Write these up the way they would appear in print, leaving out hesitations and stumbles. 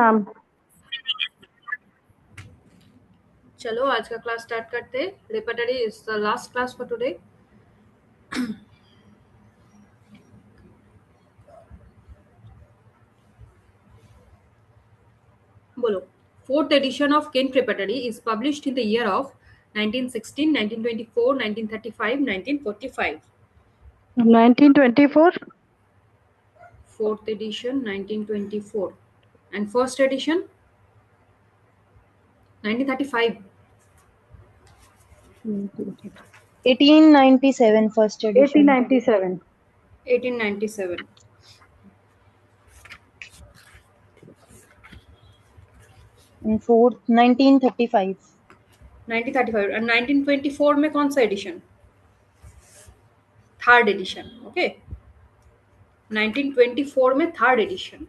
Ma'am. चलो आज का क्लास स्टार्ट करते हैं। Repertory is the last class for today. बोलो। Fourth edition of Kent Repertory is published in the year of 1916, 1924, 1935, 1945. 1924. Fourth edition 1924 and first edition 1935. 1897 first edition. 1897. 1897. And fourth 1935. 1935 and 1924 में कौन सा addition? Third edition. Okay 1924 में third edition.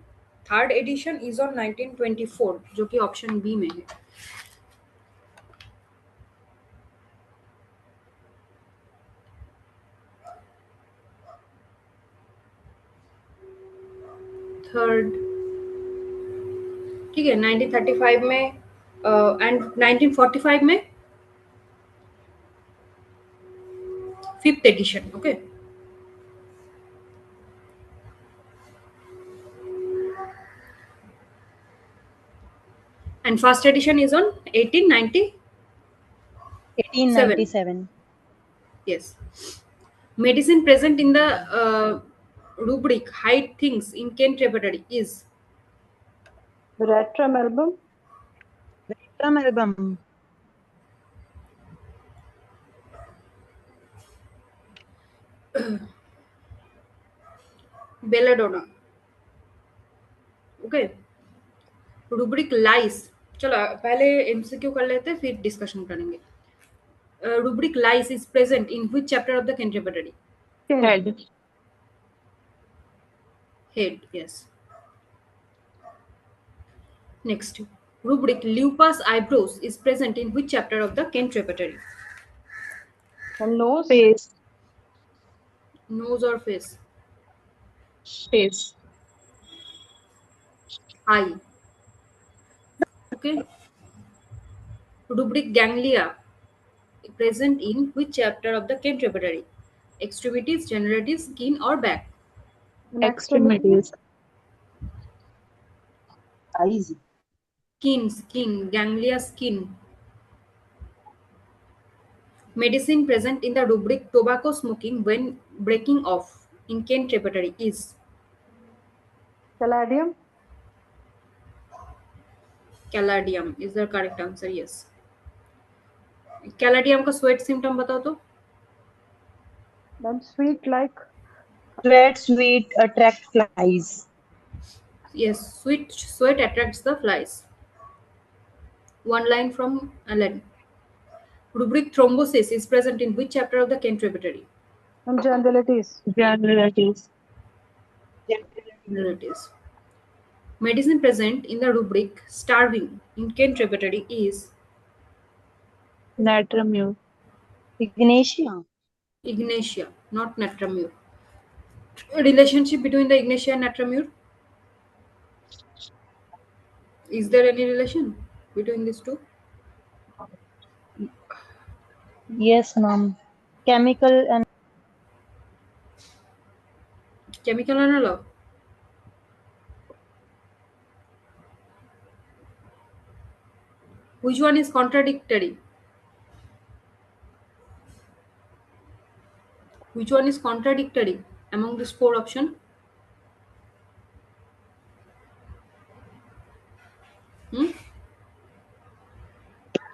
Third edition is on 1924 जो कि option B में है। Third ठीक है 1935 में एंड 1945 में fifth edition. Okay and first edition is on 1897. Yes. Medicine present in the rubric hide things in Kent Repertory is Retrum album. Retrum album. belladonna. Okay rubric lies. चलो पहले MCQ कर लेते हैं फिर डिस्कशन करेंगे। Rubric lies is present in which chapter of the Kent Repertory? Head. Head, yes. Next, rubric lupus eyebrows is present in which chapter of the Kent Repertory? And nose. Face. Nose or face? Face. Eye. Okay. Rubric ganglia present in which chapter of the Kent Repertory? Extremities, genitals, skin or back? And Extremities. Eyes. Skin, ganglia, skin. Medicine present in the rubric tobacco smoking when breaking off in Kent Repertory is? Caladium. Caladium is the correct answer, yes. Caladium का sweat symptom बताओ तो? Then sweet like. Sweat attract flies. Yes, sweat attracts the flies. One line from Alan. Rubric thrombosis is present in which chapter of the Kent Repertory? And generalities. Generalities. Generalities. Medicine present in the rubric starving in Kent Repertory is? Natramure. Ignatia. Ignatia, not Natramure. Relationship between the Ignatia and Natramure? Is there any relation between these two? Yes, ma'am. Chemical and Chemical analog. Which one is contradictory? Which one is contradictory among these four options?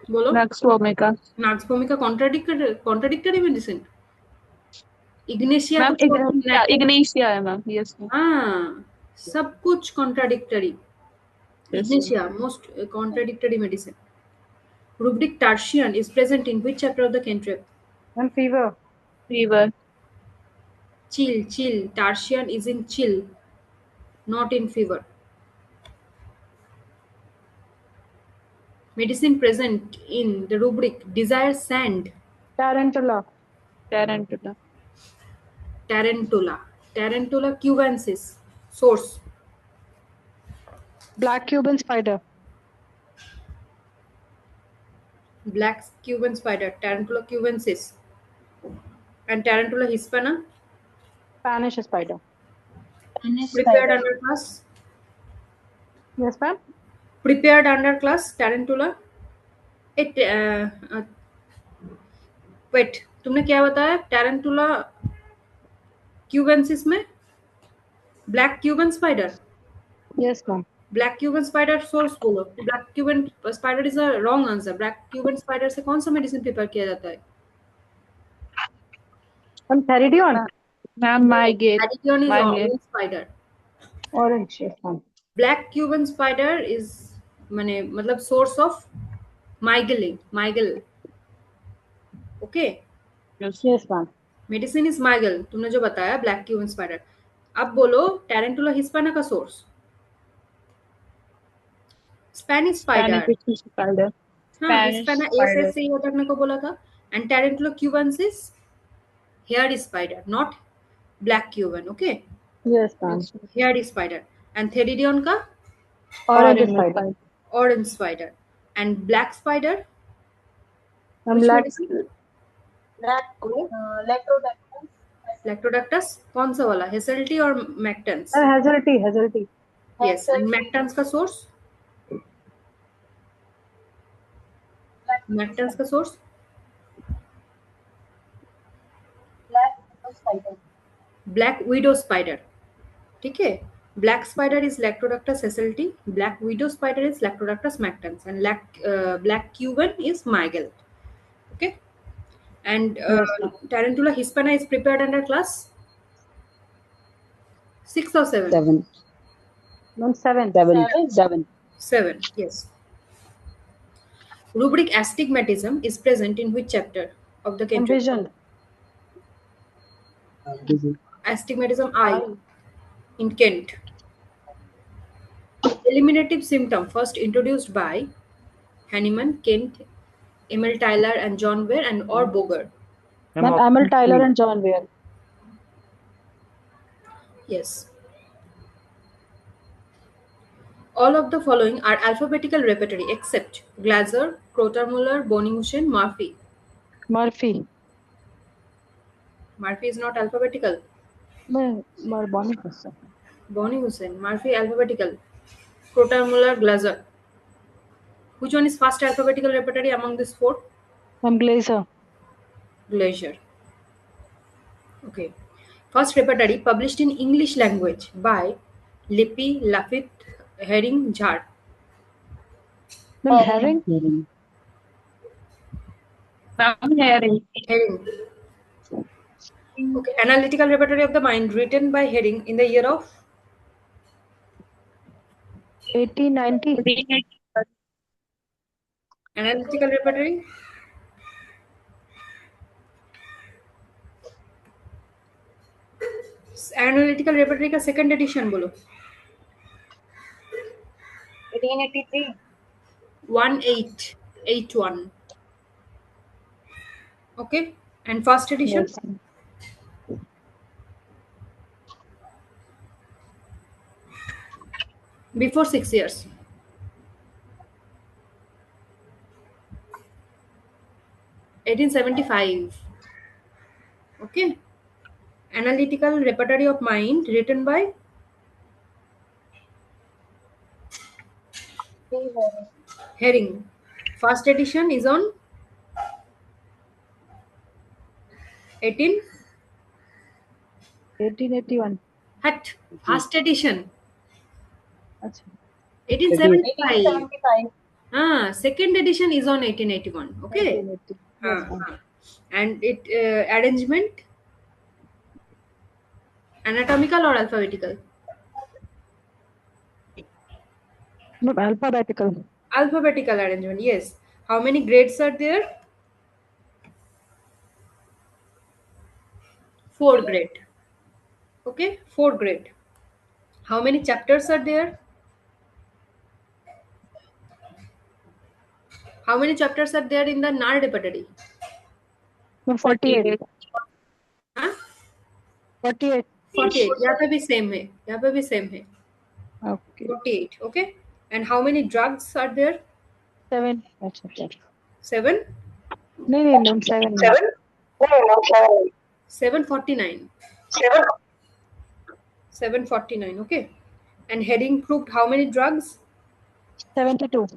बोलो। Nux vomica. Nux vomica contradictory medicine. Ignatia Ma'am, को छोड़ Ignatia है ma'am. Yes ma'am. हाँ सब कुछ contradictory. Yes, Ignatia most contradictory medicine. Rubric tertian is present in which chapter of the Kent Rep? And fever. Fever. Chill. Tertian is in chill, not in fever. Medicine present in the rubric desire sand. Tarantula. Tarantula. Tarantula cubensis. Source. Black Cuban spider. Black Cuban spider, Tarantula cubensis. And Tarantula hispana, Spanish spider. Spanish prepared spider. underclass. Yes, ma'am. Prepared underclass, Tarantula. It wait, तुमने क्या बताया? Tarantula cubensis में Black Cuban spider. Yes, ma'am. Black Cuban spider source बोलो. Black Cuban spider is a wrong answer. Black Cuban spider से कौन सा medicine prepare किया जाता है? And Theridion. Ma'am, Mygate. Addition is Mygate. orange spider. Orange. Yes, ma'am. Black Cuban spider is माने मतलब source of Mygale. Okay. Yes. Yes, ma'am. Medicine is mygale, तुमने जो बताया ब्लैक क्यूबन स्पाइडर. अब बोलो टैरेंटुला हिस्पाना का source. Spanish spider. Spanish spider. हाँ, Spanish hispana a spider. से याद रखने को बोला था. And tarantula cubensis hair spider, not black Cuban. Okay, Yes, ma'am. Hair spider. And theridion का Orange Orange spider. spider. Orange spider. And black spider And black. Latrodectus. कौन सा वाला? हेसेल्टी और mactans? And Hazelty. Yes. And mactans का source? मैक्टेंस का source black widow spider. ठीक है. Black spider is latrodectus hasselti, black widow spider is latrodectus mactans, and black Cuban is mygale. Okay. And Tarantula hispana is prepared under class 6 or 7? 7. Ma'am, 7. 7. 7. Yes. Rubric astigmatism is present in which chapter of the Kent? Envisioned. Astigmatism I in Kent. Eliminative symptom first introduced by Hahnemann, Kent, Emil Tyler and John Weir and or Boger. Ma'am, Emil Tyler and John Weir. Yes. All of the following are alphabetical repertory except Glaser, Krotermuller, Bonny-Hussein, Murphy. Murphy. Murphy is not alphabetical. Bonnie Hussein. Bonny-Hussein, Murphy alphabetical. Krotermuller, Glaser. Which one is first alphabetical repertory among these four? Ma'am, Glaser. Glaser. Okay. First repertory published in English language by Lippi, Lafitte, Herring, Jhar. Ma'am, Herring. Ma'am, Herring. Herring. Okay. Analytical repertory of the mind written by Herring in the year of 1890. analytical repertory. Analytical repertory का second edition बोलो. 1883. 1881. Okay. And first edition? Yes. Before 6 years. (1875). Okay. Analytical repertory of mind written by Herring. First edition is on 1881. First edition Achha. 1875. Second edition is on 1881. Okay. 1880. Yes, ma'am. And it arrangement anatomical or alphabetical? Ma'am, alphabetical. Alphabetical arrangement. Yes. How many grades are there? 4 grade. Okay, 4 grade. How many chapters are there? How many chapters are there in the Nard repertory? Ma'am, 48. हाँ? 48. 48. यहाँ पे भी same है. Okay. 48. Okay. And how many drugs are there? 7. अच्छा, अच्छा. 7? नहीं, 7. 749. 749, okay. And heading proved how many drugs? 72.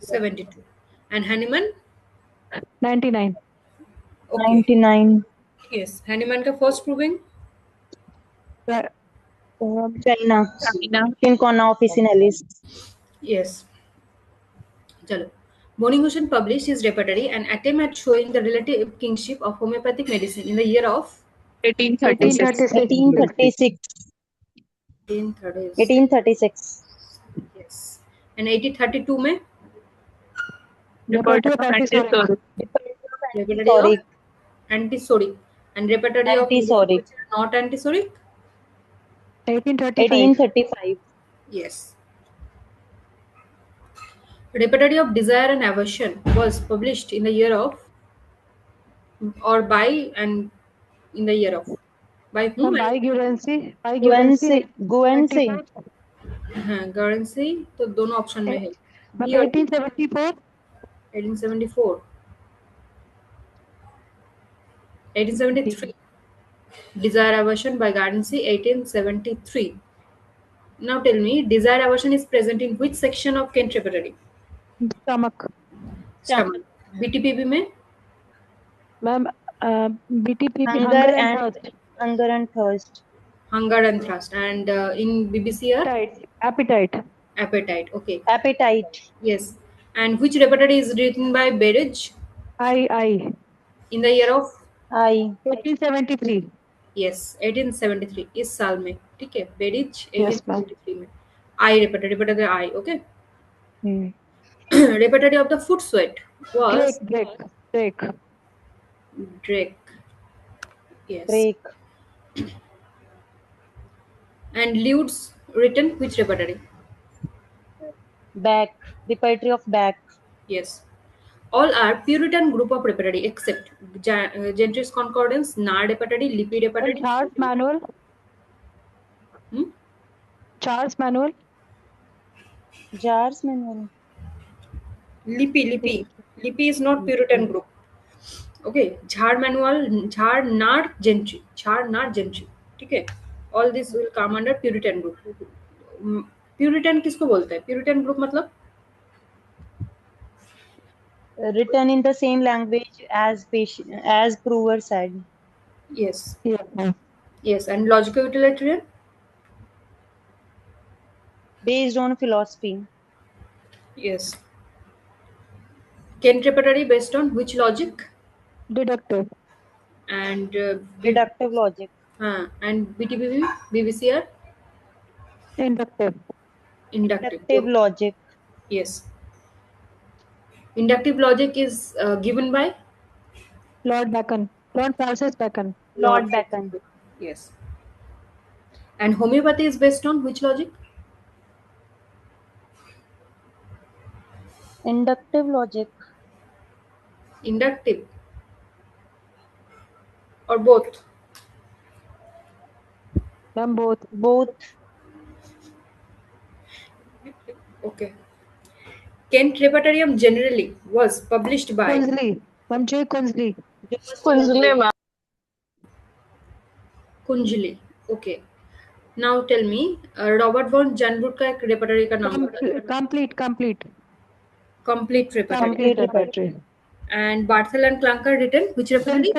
72. And Hahnemann? 99. Okay. 99. Yes. Hahnemann का first proving? China. China. Syncona officinalis. Yes. Chalo. Boninghusen published his repertory, an attempt at showing the relative kingship of homeopathic medicine in the year of 1836. 1836. 1836. 1836. 1836. Yes. And 1832 में Repertory of antisoric. repertory of Antisoric. antisoric. And repertory of Antisoric. which are not antisoric? 1835. 1835. Yes. Repertory of Desire and Aversion was published in the year of, or by, and in the year of, by whom? Ma'am, by Guernsey. Guernsey. Guernsey. 25. Guernsey. तो दोनों option में है. Ma'am, B और 1874. 1874. 1873. Desire Aversion by Guernsey. 1873. Now tell me, Desire Aversion is present in which section of Kent Repertory? Stomach. Stomach. BTPB में? Ma'am, BTPP. Hunger and thirst. Hunger and Thirst. And in BBCR? Appetite. Appetite. Okay. Appetite. Yes. And which repertory is written by Berridge I. in the year of? I. 1873. Yes, 1873 इस साल में. ठीक है. Berridge Yes, ma'am. 1873 में. I repertory I. Okay. Hmm. Repertory of the Foot Sweat was Drake. Drake. Yes. Drake. And Lewd's written which repertory? Back. Repertory of Back. Yes. All are Puritan group of repertory except Gentry's Concordance, Nard repertory, Lippi repertory. Charles Manuel. Hmm? Charles Manuel. Jars manual. Lippi is not Puritan group. Okay. Jhar manual, Jhar Nard Gentry. ठीक है. All this will come under Puritan group. Puritan किसको बोलते हैं? Puritan group मतलब? Written in the same language as prover said. Yes. Yes, ma'am. Yes. And logical utilitarian? Based on philosophy. Yes. Kent repertory based on which logic? Deductive. And Deductive logic. and BTBB, BBCR? Inductive. Inductive. Logic. Yes. Inductive logic is given by Lord Francis Bacon. Lord Bacon. Yes. And homeopathy is based on which logic? Inductive logic. Inductive. Or both? Ma'am, both. Both. Okay. Kent Repertorium generally was published by Kunzli. Ma'am, J. Kunzli. Kunjli. Okay. Now tell me, Robert von Janbrut का एक repertory का नाम बताइए. Complete. Complete repertory. Complete repertory. And Barthel and Clunker written which repertory?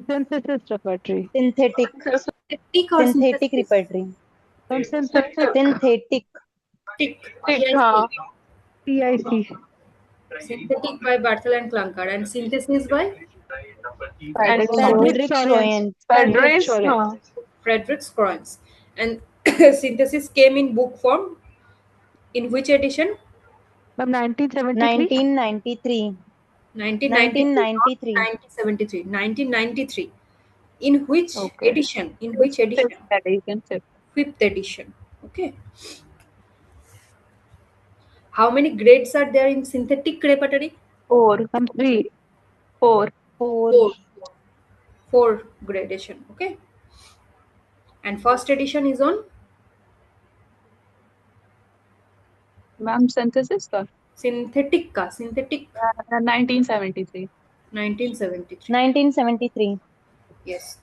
Synthesis repertory. Synthetic. Synthetic or Synthetic repertory. Synthetic. TIC. Synthetic by Barthel and Clunker and synthesis by Frederick Scorens. And synthesis came in book form in which edition? Ma'am, 1973. 1993. In which edition? Fifth edition. Okay. How many grades are there in synthetic repertory? 4. 3. 4. Four gradation. Okay. And first edition is on ma'am synthesis का synthetic का, synthetic 1973. 1973. 1973. Yes.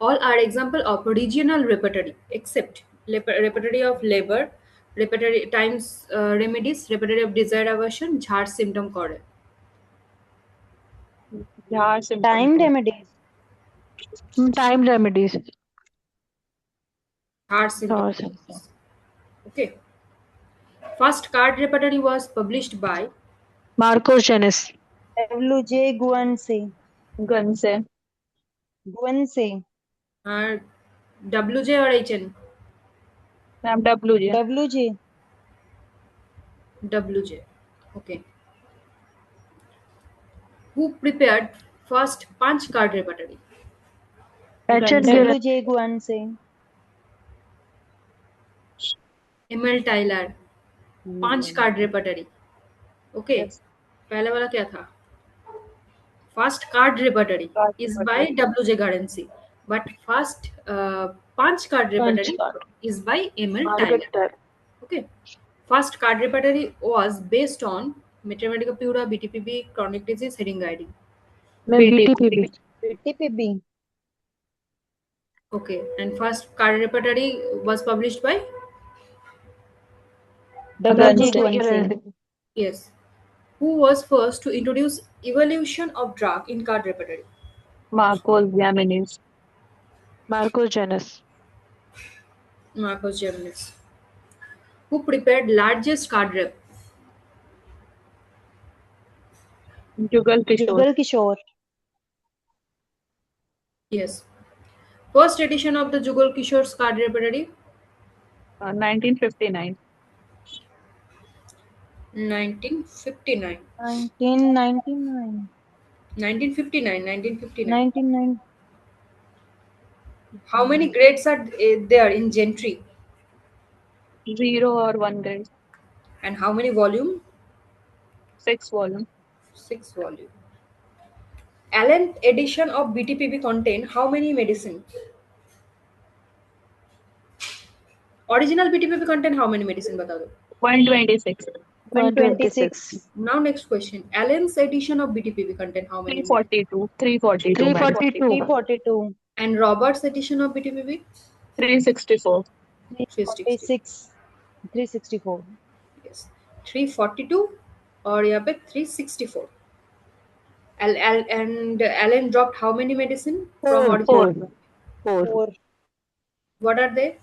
All are example of regional repertory except repertory of labor, repertory times remedies, repertory of desire aversion, ঝাড় symptom করে। ঝাড় symptom Time code. remedies. Time remedies. ঝাড় symptom ঝাড় codes. Okay. First card repertory was published by Marcos Genes. W.J. Guernsey. Gun से Guernsey. WJ or HN? Ma'am WJ. W.J. WJ. Okay. Who prepared first punch card repertory? H.N. Guernsey. W.J. Guernsey. ML Tyler. Punch card repertory. Okay. Yes. पहले वाला क्या था? First card repertory Card is repertory. by W.J. Guernsey, but first punch card repertory card. is by ML Margaret Tyler. Okay. First card repertory was based on Mathematica Pura, BTPB, chronic disease, heading guiding. BTPB. BTPB. Okay. And first card repertory was published by W.J. Guernsey. Guernsey. yes. Who was first to introduce evolution of drug in card repertory? Marcos Giamenis. Marcos Genes. Marcos Giamenis. Who prepared largest card rep? Jugal Kishore. Jugal Kishore. Yes. First edition of the Jugal Kishore's card repertory? 1959. 1959. 1999. 1959. 1959. 1999. How many grades are there in Gentry? 0 or 1 grade. And how many volume? 6 volume. 6 volume. Allen edition of BTPB contain how many medicine? Original BTPB contain how many medicine? बता दो. 126. 126. Now next question. Allen's edition of BTPB contain how many? 342. 342. ma'am. 342. 342. And Robert's edition of BTPB? 364. 346. 364. Yes. 342 और यहाँ पे 364. And Allen dropped how many medicine from original? 4. 4. What are they?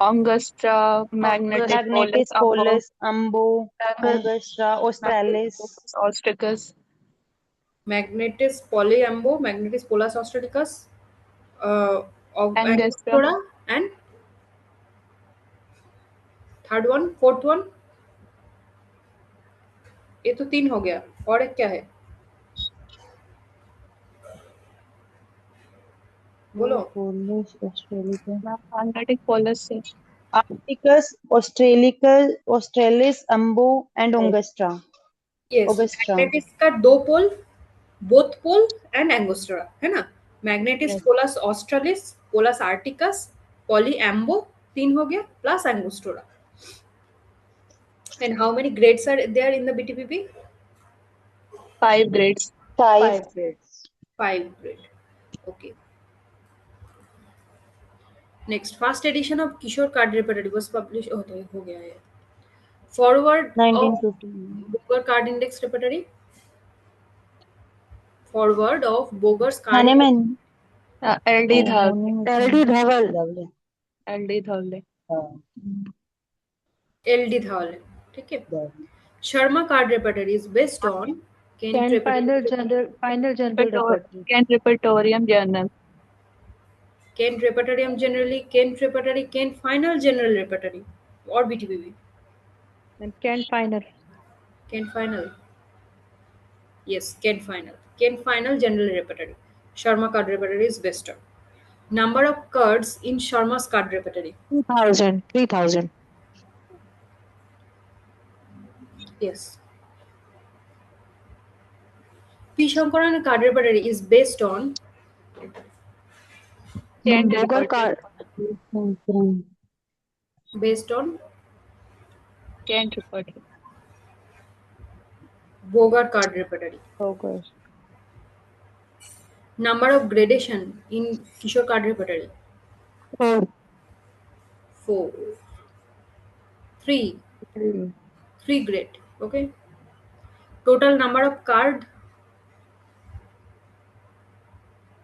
Angustra, Magnetis Magnetis polus, polus, Ambo, Angustra, Australis. Austricus, Magnetis polyambo, Magnetis polus australicus, of Angustra. Angostura, and third one, fourth one. ये तो 3 हो गया और एक क्या है बोलो Polus, Australicus. Magnetic polus से Arcticus, Australicus, Australis, Ambo, and Angustra. yes Augusta. मैग्नेटिस का 2 पोल बोथ पोल एंड एंगोस्ट्रा है ना मैग्नेटिस Yes. पोलस ऑस्ट्रालिस पोलस आर्टिकस पॉलीएम्बो 3 हो गया plus एंगोस्ट्रा and how many grades are there in the BTPP? 5 grades. 5 grades. 5 grade. Okay. Next, first edition of Kishore card repertory was published. Oh, तो हो गया है. Forward of 1950. Boger card index repertory. Forward of Boger's card. Hahnemann. LD Dhaval. LD Dhaval. LD Dhaval. LD Dhawal. ठीक है. Sharma card repertory is based on Kent final general repertory. Kent Repertorium Journal. Kent repertorium generally, Kent repertory, Kent final general repertory, or BTPB. And Kent final. Kent final. Yes, Kent final. Kent final general repertory. Sharma card repertory is based on. Number of cards in Sharma's card repertory. 3,000. Yes. P. Shankaran card repertory is based on Kent Boger Repertory. card. based on Can't report it. Bogart card repertory. Focus. Number of gradation in Kishore card repertory. 4. 4. 3. 3. 3 grade. Okay. Total number of card.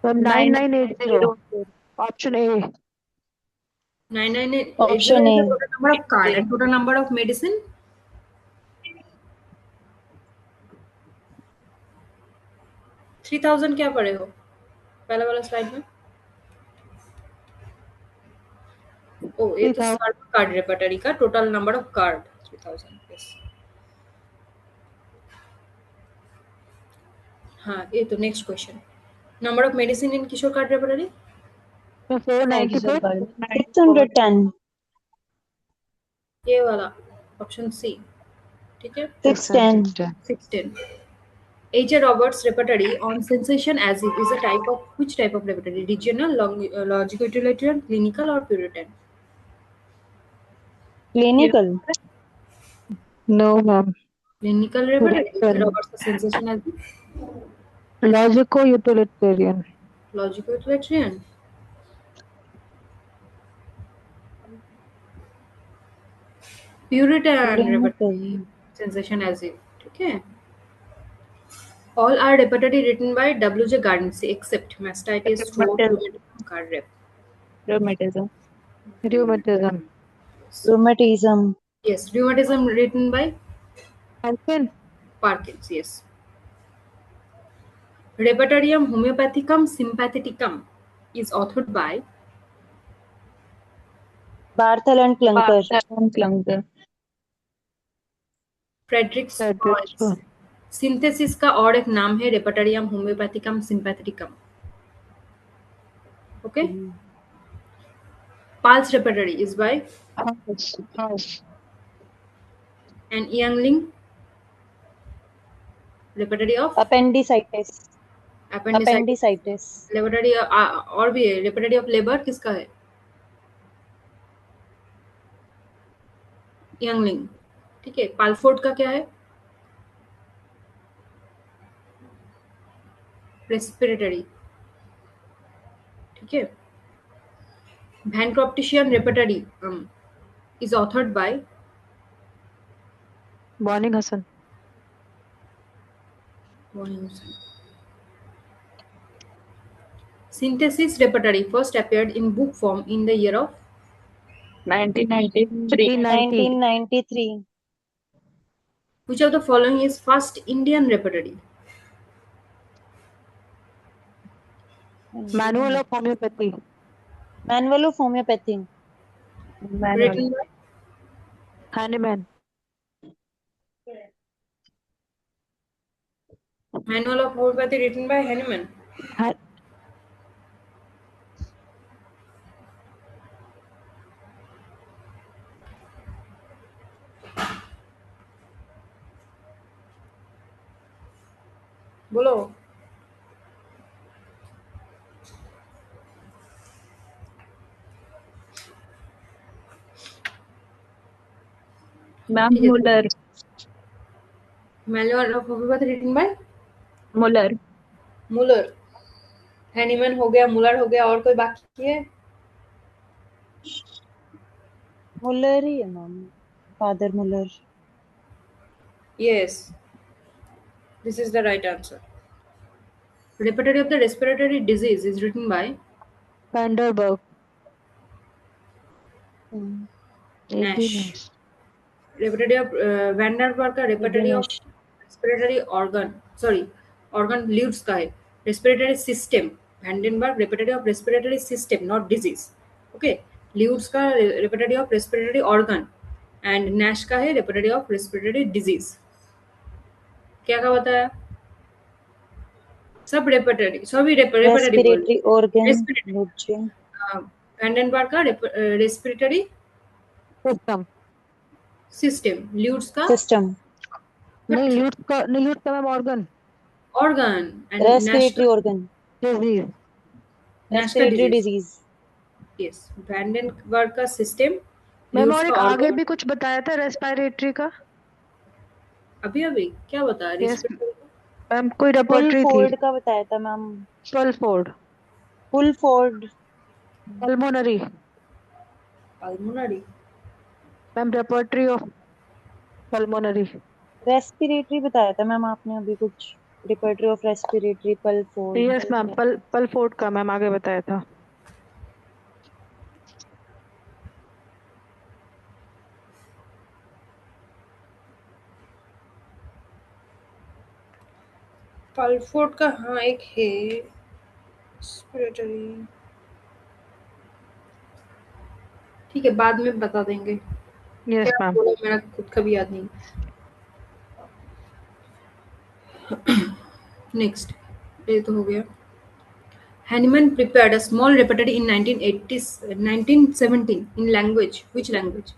So 9980. Option A. 9980 Option is the A. total number of card and total number of medicine. 3000 क्या पढ़े हो पहले वाला slide में? ओ ये तो 3000. Card repertory का total number of card 3000. yes. हाँ ये तो next question. Number of medicine in Kishore card repertory. So 494. 610. ये वाला ऑप्शन सी. ठीक है. 610. 610. H. Roberts repertory on sensation as if is a type of which type of repertory? Regional, longitudinal, clinical, or Puritan? Clinical. No, ma'am. Clinical repertory. Puritan. Roberts sensation as if Logico-utilitarian. logico-utilitarian. Puritan repertory sensation as if. ठीक है. All are repertory written by W.J. Garnsey except mastitis, throat, rheumatism, card rep. Rheumatism. Rheumatism. Rheumatism. Yes, rheumatism written by Parkin. Parkins. Yes. Repertorium Homeopathicum Sympatheticum is authored by Barthel and Clunker. Barthel Clunker. Frederick Frederick Stalls. Synthesis का और एक नाम है repertorium homoeopathicum sympatheticum. Okay. Pauls repertory is by House. And Yingling repertory of Appendicitis. appendicitis. Appendicitis. Repertory और भी है. Repertory of labour किसका है? यंगलिंग. ठीक है. पालफोर्ड का क्या है? रेस्पिरेटरी. ठीक है. Van Croptician repertory is authored by Morning Hassan. Synthesis repertory first appeared in book form in the year of 1993. 1993. which of the following is first Indian repertory? Manual of Homeopathy. Manual of Homeopathy. Manual. Written by Hahnemann. Manual of Homeopathy written by Hahnemann. Ha- बोलो. Ma'am, ठीक है. Muller. Manual of Homeopathy written by Muller. Muller. Hahnemann हो गया, Muller हो गया, और कोई बाकी है? Muller ही है ma'am. Father Muller. Yes. This is the right answer. Repertory of the respiratory disease is written by Vanderberg. Nash. Repertory of Vanderberg का repertory of respiratory organ Lewis का है. Respiratory system. Vandenberg repertory of respiratory system, not disease. Okay. Lewis का repertory of respiratory organ and Nash का है repertory of respiratory disease. क्या का बताया? सब repertory, सभी repertory Respiratory organ. Respiratory. Lodge. Vandenberg का respiratory System. system. Lewis का System. नहीं ल्यूट का ma'am organ. organ and Respiratory organ. Disease. Nash का Respiratory disease. disease. Yes. Vandenberg का system मैम ल्यूट्स और एक का आगे organ? भी कुछ बताया था रेस्पिरेटरी का। अभी अभी क्या बताया यस रेस्पिरेटरी? मैम, कोई फुल रेपर्टरी थी। फोर्ड का बताया था ma'am. Pulford, full Ford. Pulmonary. Pulmonary? Ma'am repertory of pulmonary. Respiratory बताया था मैम आपने अभी कुछ। Repertory of respiratory Pulford. Yes ma'am, Pulford का मैम आगे बताया था। पल्फोर्ड का हाँ एक है रेस्पिरेटरी। ठीक है, बाद में बता देंगे। यस क्या मैम। बोला मेरा खुद का भी याद नहीं। नेक्स्ट, ये तो हो गया। Hahnemann prepared a small repertory in 1917 in language. Which language?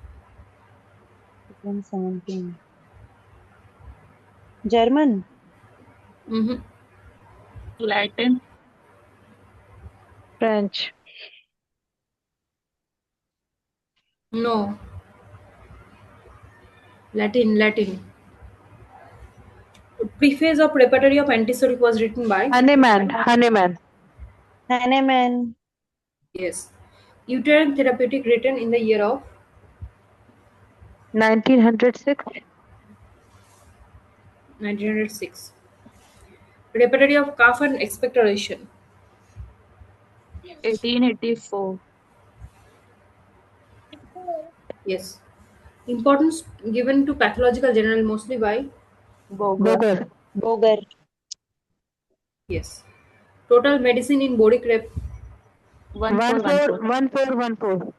17 German. Mm-hmm. Latin. French. No. Latin. Latin. Preface of repertory of Antisoric was written by. Hahnemann, Hahnemann. Hahnemann. Yes. Uterine therapeutic written in the year of 1906। 1906. Repertory of cough and expectoration. 1884. Yes. Importance given to pathological general mostly by. Boger. Bogar. Bogar. Yes. Total medicine in bodic rep. 1414. 1414।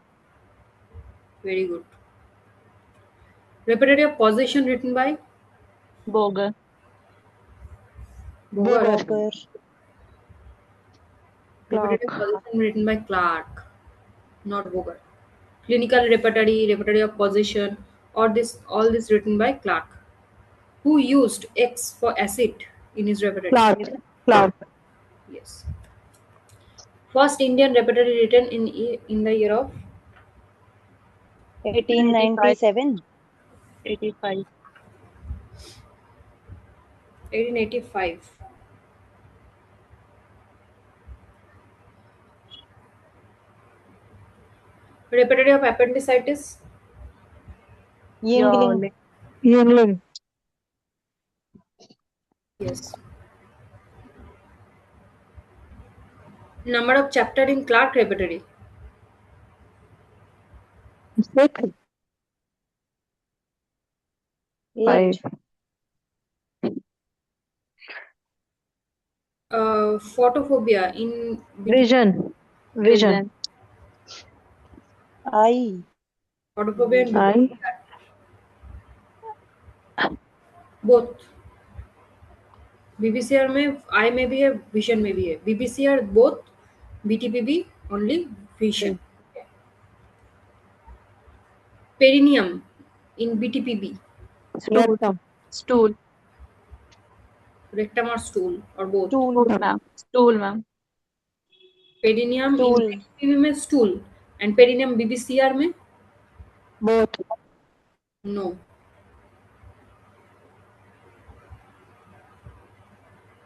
Very good. Repertory of causation written by Boger. Bogar. Bogar. Bogar. Repertory of clock. causation written by Clark, not Bogar. Clinical repertory, repertory of causation, or this all this written by Clark. Who used X for acid in his repertory? Clock, clock. Yes. First Indian repertory written in the year of 1897। 85. 1885. Repertory of appendicitis. यंगलिंग। Yole. यूंगलिंग। Yes. Number of chapter in Clark repertory. 6, 8। 5। Photophobia in vision, vision. Vision. Eye. photophobia in eye. both. BBCR में eye में भी है, vision में भी है। BBCR both, BTPB only vision. Perineum in BTPB, Stool. रेक्टम। Stool. Rectum और stool और both. Stool. Stool, ma'am. Stool, ma'am. Perineum in stool. BTPB में स्टूल एंड पेरिनियम बीबीसीआर में बोथ। नो।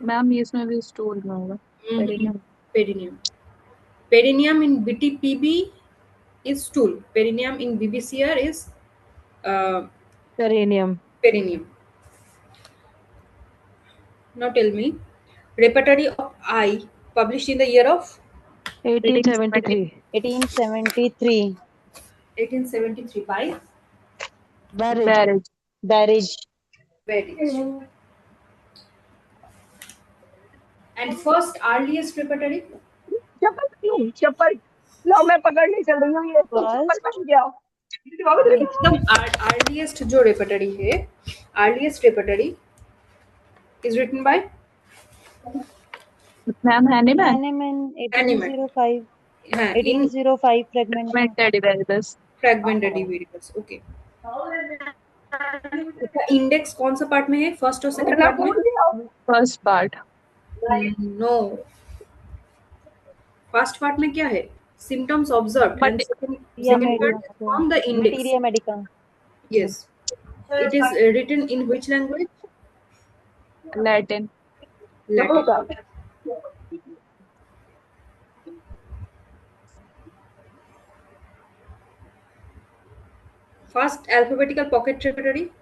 Ma'am, इसमें भी stool में होगा. Perineum. Perineum. Perineum in BTPB is stool. Perineum in BBCR is perineum. perineum. Now tell me, repertory of I published in the year of 1873। 1873। 1873 by बैरिज। Barrage. बैरिज। Babbage. And first earliest repertory. चप्पल लो, मैं पकड़ने चल रही हूँ, ये first चप्पल पकड़ गया। एकदम earliest जो repertory है, earliest repertory is written by Ma'am, Hahnemann. Hahnemann. Hahnemann. 1805। हाँ, in 1805 फ्रेगमेंट में। Fragmented variables. fragmented variables. Okay. इसका इंडेक्स कौन सा पार्ट में है, फर्स्ट और सेकंड पार्ट में? First part. No, first part में क्या है? symptoms observed, and second part is from the index. Materia medica. Yes, it is written in which language? Latin. Latin. First alphabetical pocket repertory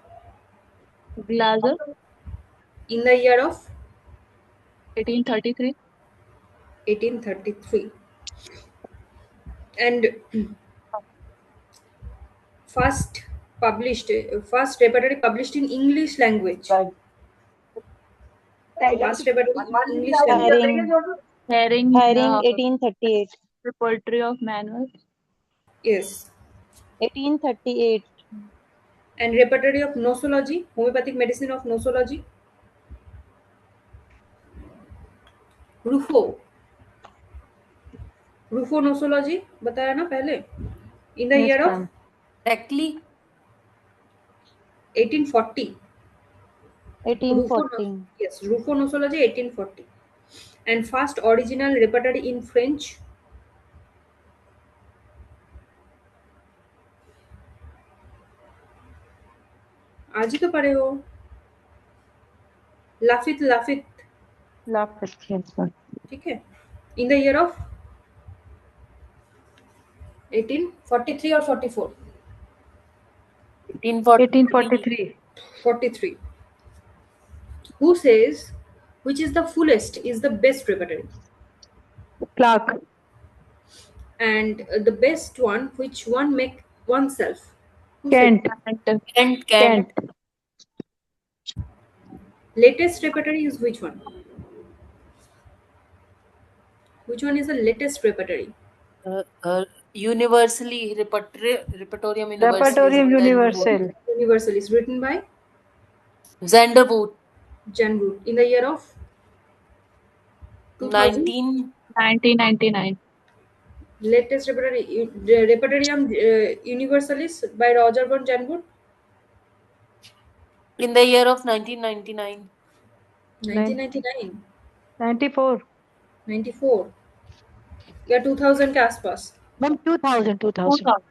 Glaser. in the year of 1833. 1833, and first repertory published in English language. First repertory in English language. Herring. Herring. 1838. Repertory of manuals. Yes. 1838. And repertory of nosology, homeopathic medicine of nosology. Rufo nosology बताया ना पहले, in the Yes, year of ma'am. Exactly. 1840. 1840. Yes, Rufo nosology 1840. And first original repertory in French. आज ही तो पढ़े हो. Lafitte. Lafitte, yes, ma'am. ठीक है. In the year of 1843 or 44. 1843. 43. Who says which is the fullest is the best repertory? Clark. And the best one which one make oneself? Who Kent. said? Kent. Latest repertory is which one? Which one is the latest repertory? Universally Repertorium Repertorium Universal. Universal is written by Zandervoort. Janroot in the year of 2000. 1999. Latest repertory, Repertorium Universalis by Roger von Janroot. In the year of 1999. 1999. 94. 94 या 2000 के आसपास. Ma'am 2000.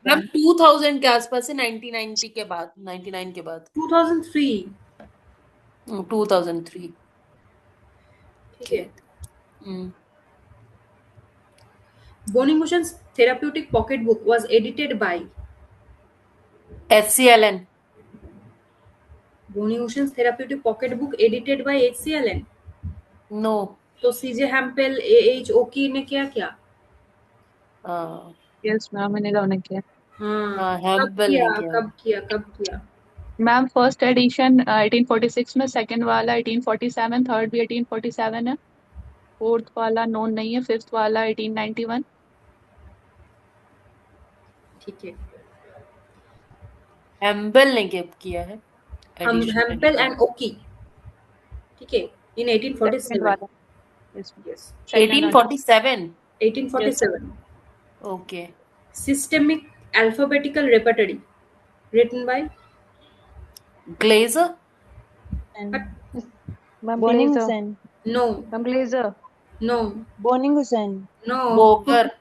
Ma'am 2000 के आसपास से 1990 के बाद 99 के बाद 2003. 2003. ठीक है. Hmm. Boni-Motion's therapeutic pocketbook was edited by H.C. Allen. Boni-Motion's therapeutic pocketbook edited by H.C. Allen. No. तो C.J. Hampel, A.H. Oki ने क्या किया? Yes, ma'am. मैंने उन्होंने किया. हाँ. Hampel ने कब किया? मैम फर्स्ट एडिशन 1846 में, सेकंड वाला 1847, थर्ड भी 1847 है, फोर्थ वाला नोन नहीं है, फिफ्थ वाला 1891. ठीक है. Hampel ने कब किया है? Hampel and Oki. ठीक है. In 1847. Yes. Yes. 1847. 1847. Okay. Systemic alphabetical repertory written by Glaser. Ma'am Boning Glaser. Hussain. No. Ma'am Glaser. No. Boning Hussain. No. Boker.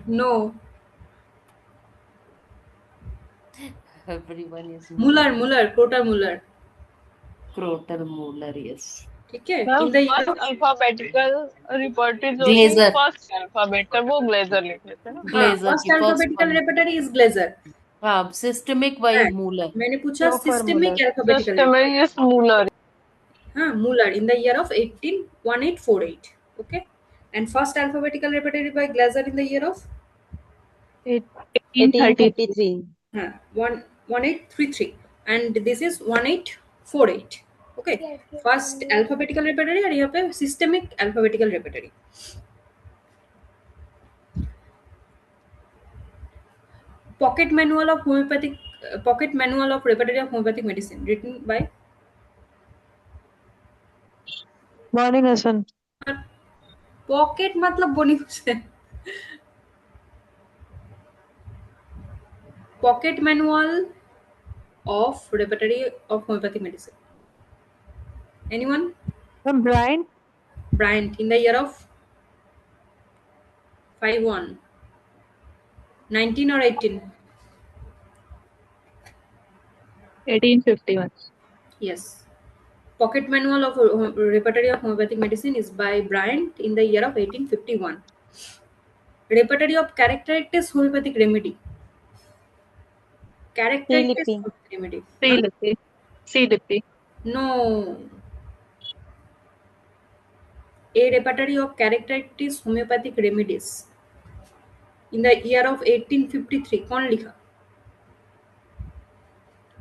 No. Everyone is Muller. Croter Muller. Croter Muller, yes. ठीक है. In the year of alphabetical repertory जो Glaser. First alphabet है वो Glazer लिख लेते हैं ना. Glaser first की first alphabetical one. repertory is Glaser. हाँ, systemic by Right. Muller. मैंने पूछा Proper systemic Muller. alphabetical repertory. Systemic is Muller. हाँ, Muller in the year of 1848. Okay. And first alphabetical repertory by Glaser in the year of 1833. 1833. And this is 1848. Okay. First alphabetical repertory और यहाँ पे systemic alphabetical repertory. Pocket manual of repertory of homeopathic medicine written by Morning-Hussain. Pocket मतलब Boni-Hussain. Pocket manual of repertory of homeopathic medicine. Anyone? Ma'am Bryant in the year of 51. 19 or 18? 1851. Yes. Pocket Manual of Repertory of Homeopathic Medicine is by Bryant in the year of 1851. Repertory of Characteristic Homeopathic Remedy. Characteristic Lipi. Homeopathic Remedy. C. Lipi. C. Lipi. No. A repertory of characteristic homeopathic remedies in the year of 1853. कौन लिखा?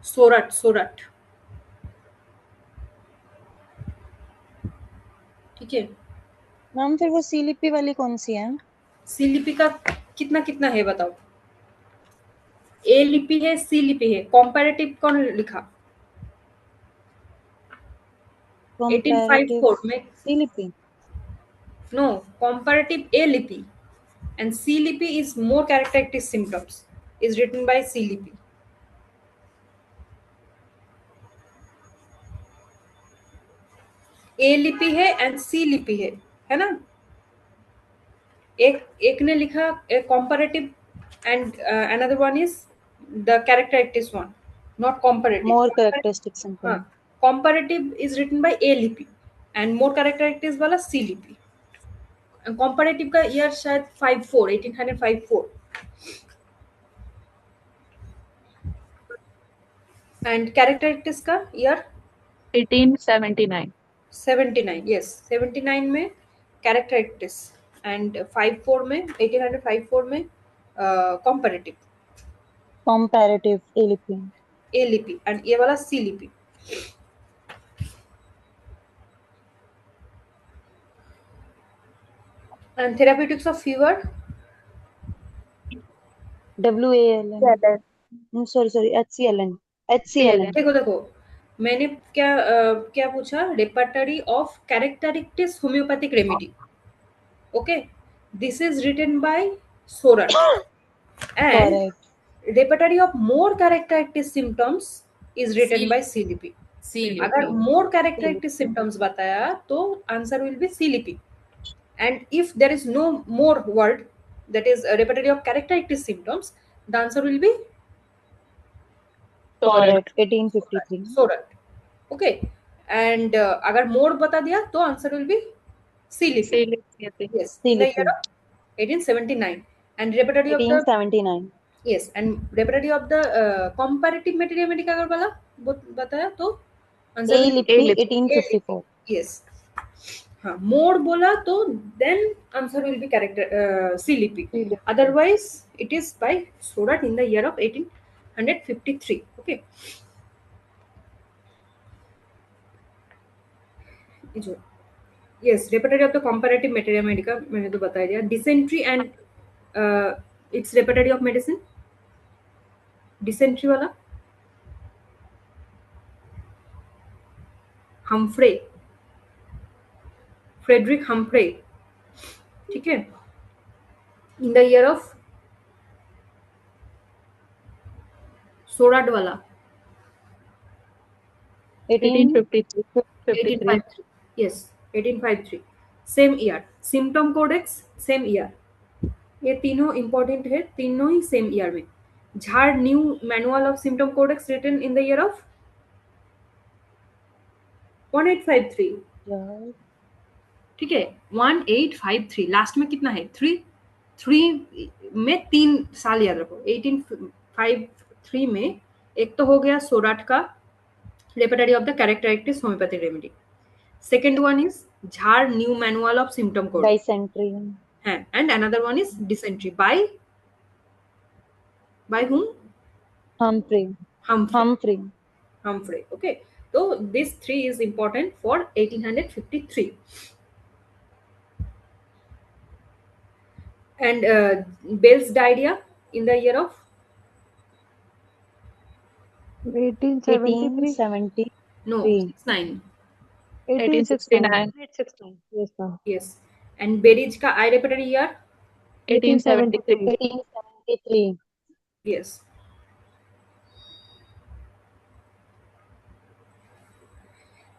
सोरठ. ठीक है. Ma'am फिर वो सी लिपि वाली कौन सी है? सी लिपि का कितना कितना है बताओ. ए लिपि है, सी लिपि है. कंपैरेटिव कौन लिखा? 1854 में. सी लिपि. No, comparative A lipi and C lipi is more characteristic symptoms is written by C lipi. A लिपि है एंड सी लिपि है ना. एक ने लिखा comparative and another one is the characteristic one, not comparative. More characteristic symptom. हाँ, comparative is written by A लिपि and more characteristics वाला C लिपि. कंपैरेटिव का ईयर शायद 1854 एंड कैरेक्टरिस्टिक्स का ईयर 1879. 79. यस, 79 में कैरेक्टरिस्टिक्स एंड 54 में 1854 में कंपैरेटिव Comparative A लिपि. ए लिपि एंड ये वाला C Lippe. And therapeutics of fever WALN. Sorry, HCLN. देखो मैंने क्या पूछा. Repertory of characteristics homeopathic remedy. Okay, this is written by सोरठ. एंड Correct. repertory of more characteristic symptoms is written C- by C लिपि. C अगर लिपि. more characteristic symptoms बताया तो answer will be C लिपि. And if there is no more word, that is a repertory of characteristic symptoms, the answer will be Correct. 1853. Sorath. Okay, and अगर more बता दिया तो answer will be C लिपि. C. Lipi. Yes, C in the लिपि. year of 1879. And repertory of the 1879. yes, and repertory of the comparative material medica अगर बताया तो A answer लिपि A लिपि. 1854. यस. हाँ, मोड बोला तो then answer will be character C Lippe. Otherwise it is by Sorath in the year of 1853. Okay, yes, repertory of the comparative material medica मैंने तो बताया दिया. Dysentery and it's repertory of medicine. Dysentery वाला Humphrey, Frederick Humphrey. ठीक है, in the year of Sorath वाला 1853. 1853. yes, 1853 same year. Symptom codex same year. ये तीनों इंपॉर्टेंट है, तीनों ही सेम ईयर में. Jahr new manual of symptom codex written in the year of 1853. ठीक है, 1853. लास्ट में कितना है? 3 में 3 साल याद रखो. 1853 में एक तो हो गया सोरठ का repertory of the characteristics homeopathic remedy. Second one is Jahr new manual of symptom code. Dysentery. And another one is dysentery by whom? Humphrey. Okay, so these 3 is important for 1853. And Bell's diarrhea in the year of 1873. 1870. no 69. 1869. 1869. Yes, ma'am. Yes, and Berridge का eye repertory year 1873. 1873. yes.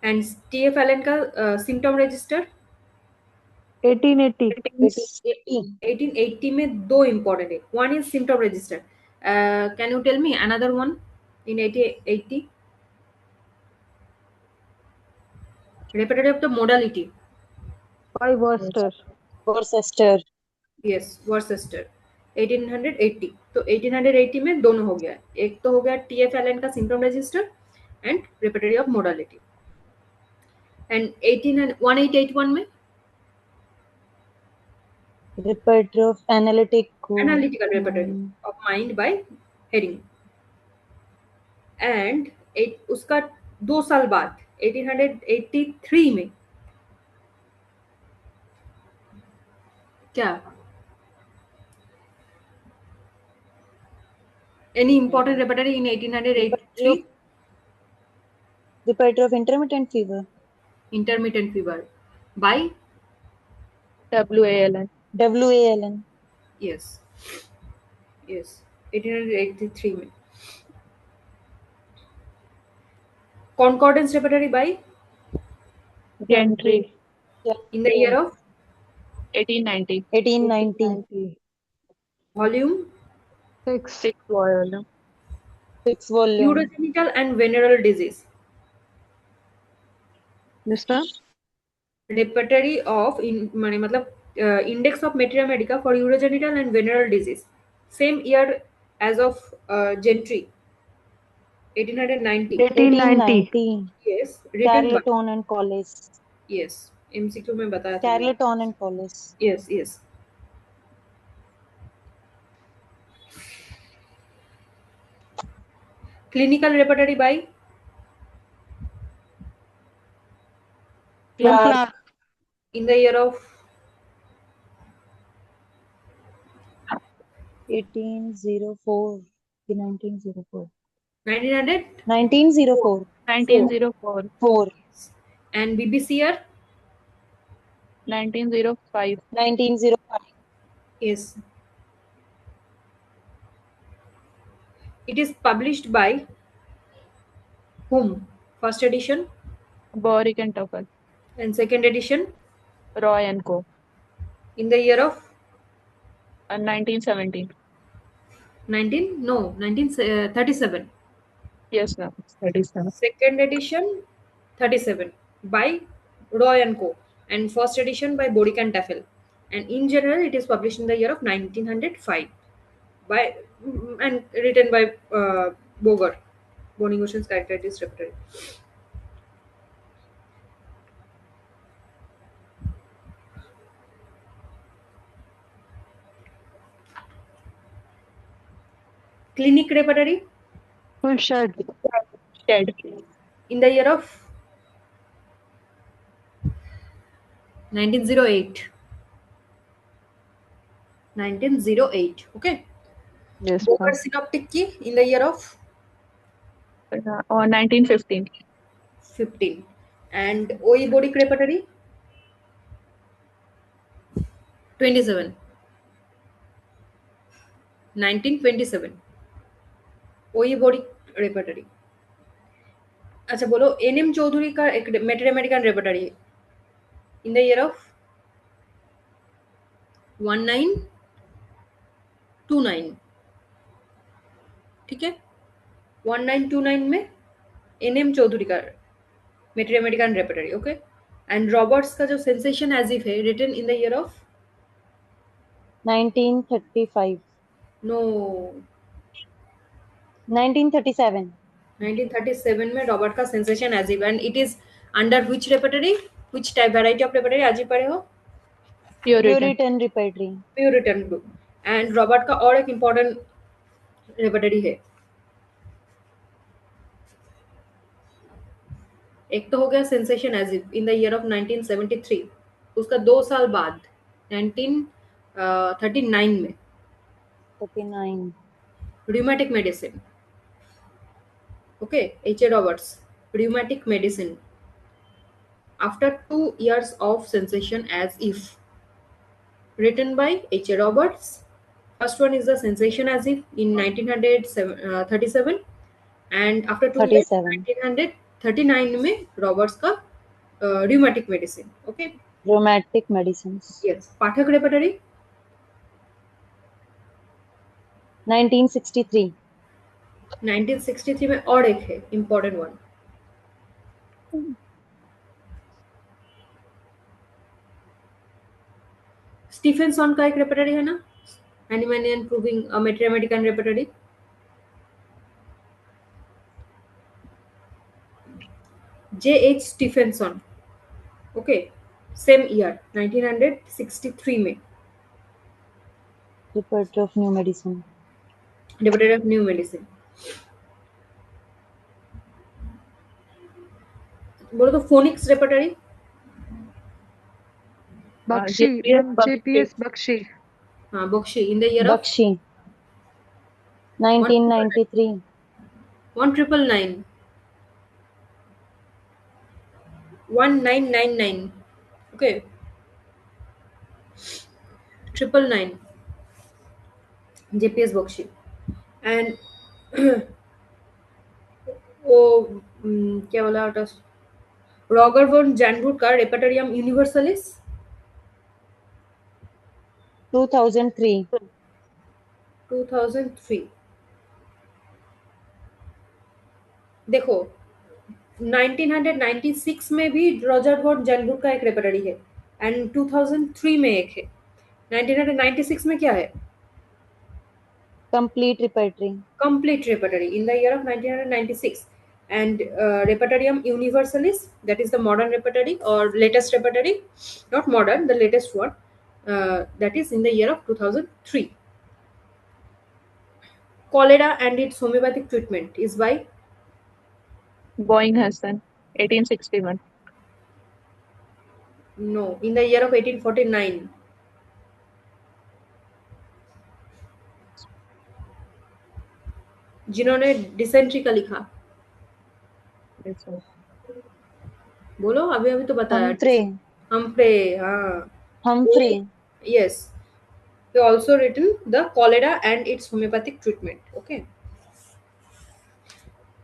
And TF Allen का symptom register 1880. 1880 में दो important है. One is symptom register. Can you tell me another one in 1880? Repetitive of the modality. By Worcester. Worcester. Yes, Worcester. 1880. तो 1880 में दोनों हो गया. एक तो हो गया TF Allen का symptom register and repetitive of modality. And 1881 में repertory of analytic analytical repetitive of mind by Herring. And उसका 2 साल बाद 1883 में क्या any important repertory in 1883? Repertory of intermittent fever. Intermittent fever by WALN. WALN. yes 1883 में. Concordance repertory by Gentry. in the year of 1890. 1890. volume 6. 6 volume. 6 volume. urogenital and venereal disease. Yes, ma'am. Repertory of माने मतलब index of materia medica for urogenital and venereal disease. Same year as of Gentry. 1890. 1890. Yes, written by Carleton and Collis. yes. MCQ में बताया था. Carleton and Collis. Yes. Clinical repertory by Clark. in the year of 1804. 1904. 1900 1904. 1904. 4. and BBC year 1905. 1905. yes. It is published by whom? First edition Boric and Tucker. and second edition Roy and Co. in the year of 1917. 1937. Yes, ma'am. 37. Second edition 37 by Roy and Co. and first edition by Boric and Tafel. And in general, it is published in the year of 1905 by and written by Boger. Bone Ocean's Characteristics Repertory. Clinic Repertory Shed. Dead. in the year of 1908. 1908. Okay. Yes, Boger ma'am. Synoptic Key in the year of Or 1915. 15. And OE Bodic Repertory 27. 1927. OE Bodic Repertory. अच्छा बोलो NM Chaudhary का एक Materia Medica Repertory in the year of 1929. ठीक है 1929 में NM Chaudhary का Materia Medica Repertory. Okay. And Roberts का जो Sensation as if है written in the year of 1935. no 1937. 1937 में रॉबर्ट का sensation as if and it is under which repertory which type variety of repertory आज ही पढ़े हो Puritan. Puritan repertory. Puritan group and Robert का और एक इम्पोर्टेंट रेपर्टरी है एक तो हो गया sensation as if in the year of 1973 उसका 2 साल बाद 1939 में 39. rheumatic medicine. Okay, H.A. Roberts, rheumatic medicine. After 2 years of sensation as if, written by H.A. Roberts. First one is the sensation as if in 1937, and after 2 years, 37. 1939 में Roberts का rheumatic medicine. Okay, Rheumatic medicines. Yes. पाठक repertory 1963. 1963 में और एक है important one, स्टीफेनसन का एक repertory है ना, Hahnemannian proving mathematical repertory. J.H. Stephenson, okay, same year 1963 में, Repertory of New Medicine. Repertory of new medicine. बोलो तो phoenix repertory, Bakshi, JPS Bakshi. हाँ Bakshi, in the year of Bakshi. 1993. 1999 1999, okay, 999 JPS Bakshi। And वो क्या बोला था, Roger von जैनबुर्ग का रेपर्टरियम universalis 2003. 2003। देखो 1996 में भी रॉजर वॉन जैनबुर्ग का एक रेपर्टरी है एंड 2003 में एक है। 1996 में क्या है, Complete Repertory. complete repertory in the year of 1996, and repertorium universalis, that is the modern repertory or latest repertory, not modern, the latest one, that is in the year of 2003. Cholera and its homeopathic treatment is by Boynghausen, 1861. no, in the year of 1849. जिन्होंने dysentery का लिखा, Yes, sir. बोलो, अभी अभी तो बताया। Humphrey. Humphrey, हाँ, Humphrey. yes, they also written the cholera and its homeopathic treatment, okay।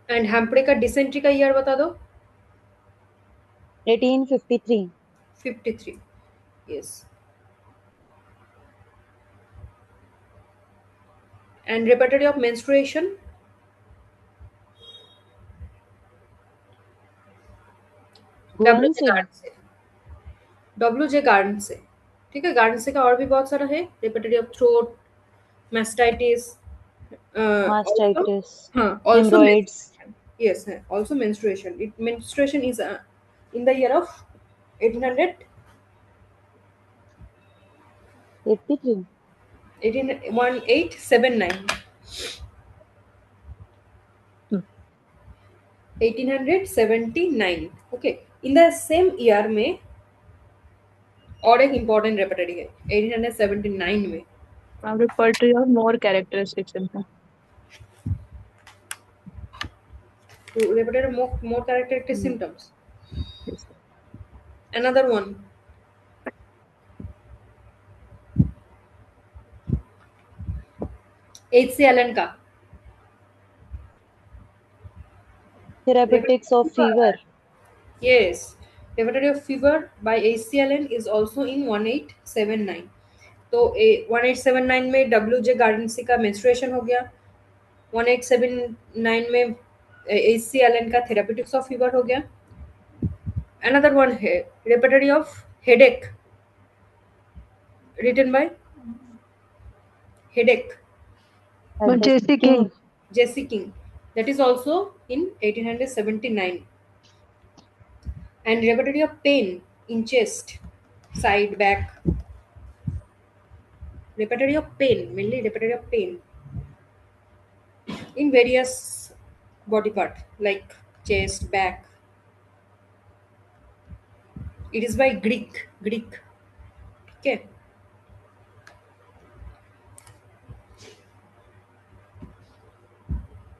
And Humphrey का डिसेंट्री का ईयर बता दो। 1853. 53, yes। And repertory of menstruation, Guernsey. WJ garden से, ठीक है। गार्डन से का और भी बहुत सारा है, repertory of throat, mastitis, Mastitis. हाँ, also Hemorrhoids. yes, also menstruation. Menstruation is in the year of 1800 83. 1879 1879, okay। in the same year में और एक important रेपर्टरी है 1879 में, Now repertory of more characteristics in them. repertory of more characteristic symptoms। Yes, sir. Another one, H.C. Allen का Therapeutics of Fever. yes, repertory of fever by H.C. Allen is also in 1879। तो 1879 में WJ गार्डनसी का menstruation हो गया, 1879 में H.C. Allen का therapeutics of fever हो गया। अनदर वन है repertory of headache, written by headache, J.C. King. Jesse King, that is also in 1879। and repertory of pain in chest, side, back, repertory of pain, mainly repertory of pain in various body part like chest, back, it is by Greek, okay।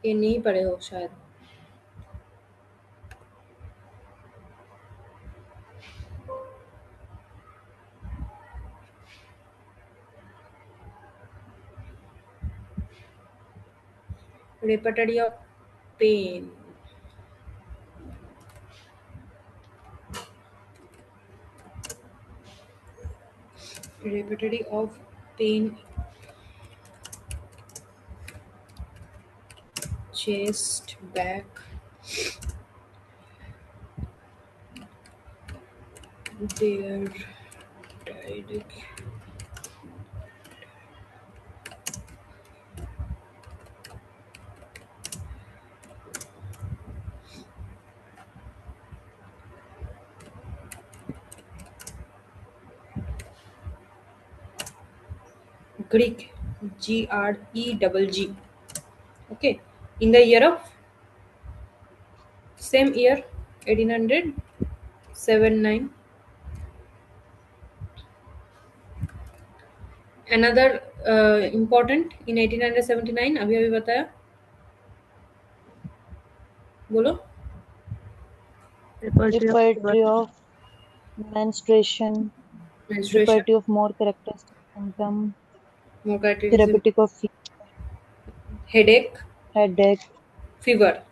ये नहीं पढ़े हो शायद, repertory of pain, Repertory of pain, chest, back, there, died. Greek, Greg. Okay, in the year of same year, 1879. Another important in 1879 अभी अभी बताया बोलो Repertory of menstruation, menstruation, repertory of more characteristic symptom, more characteristic, therapeutic of headache, headache, fever.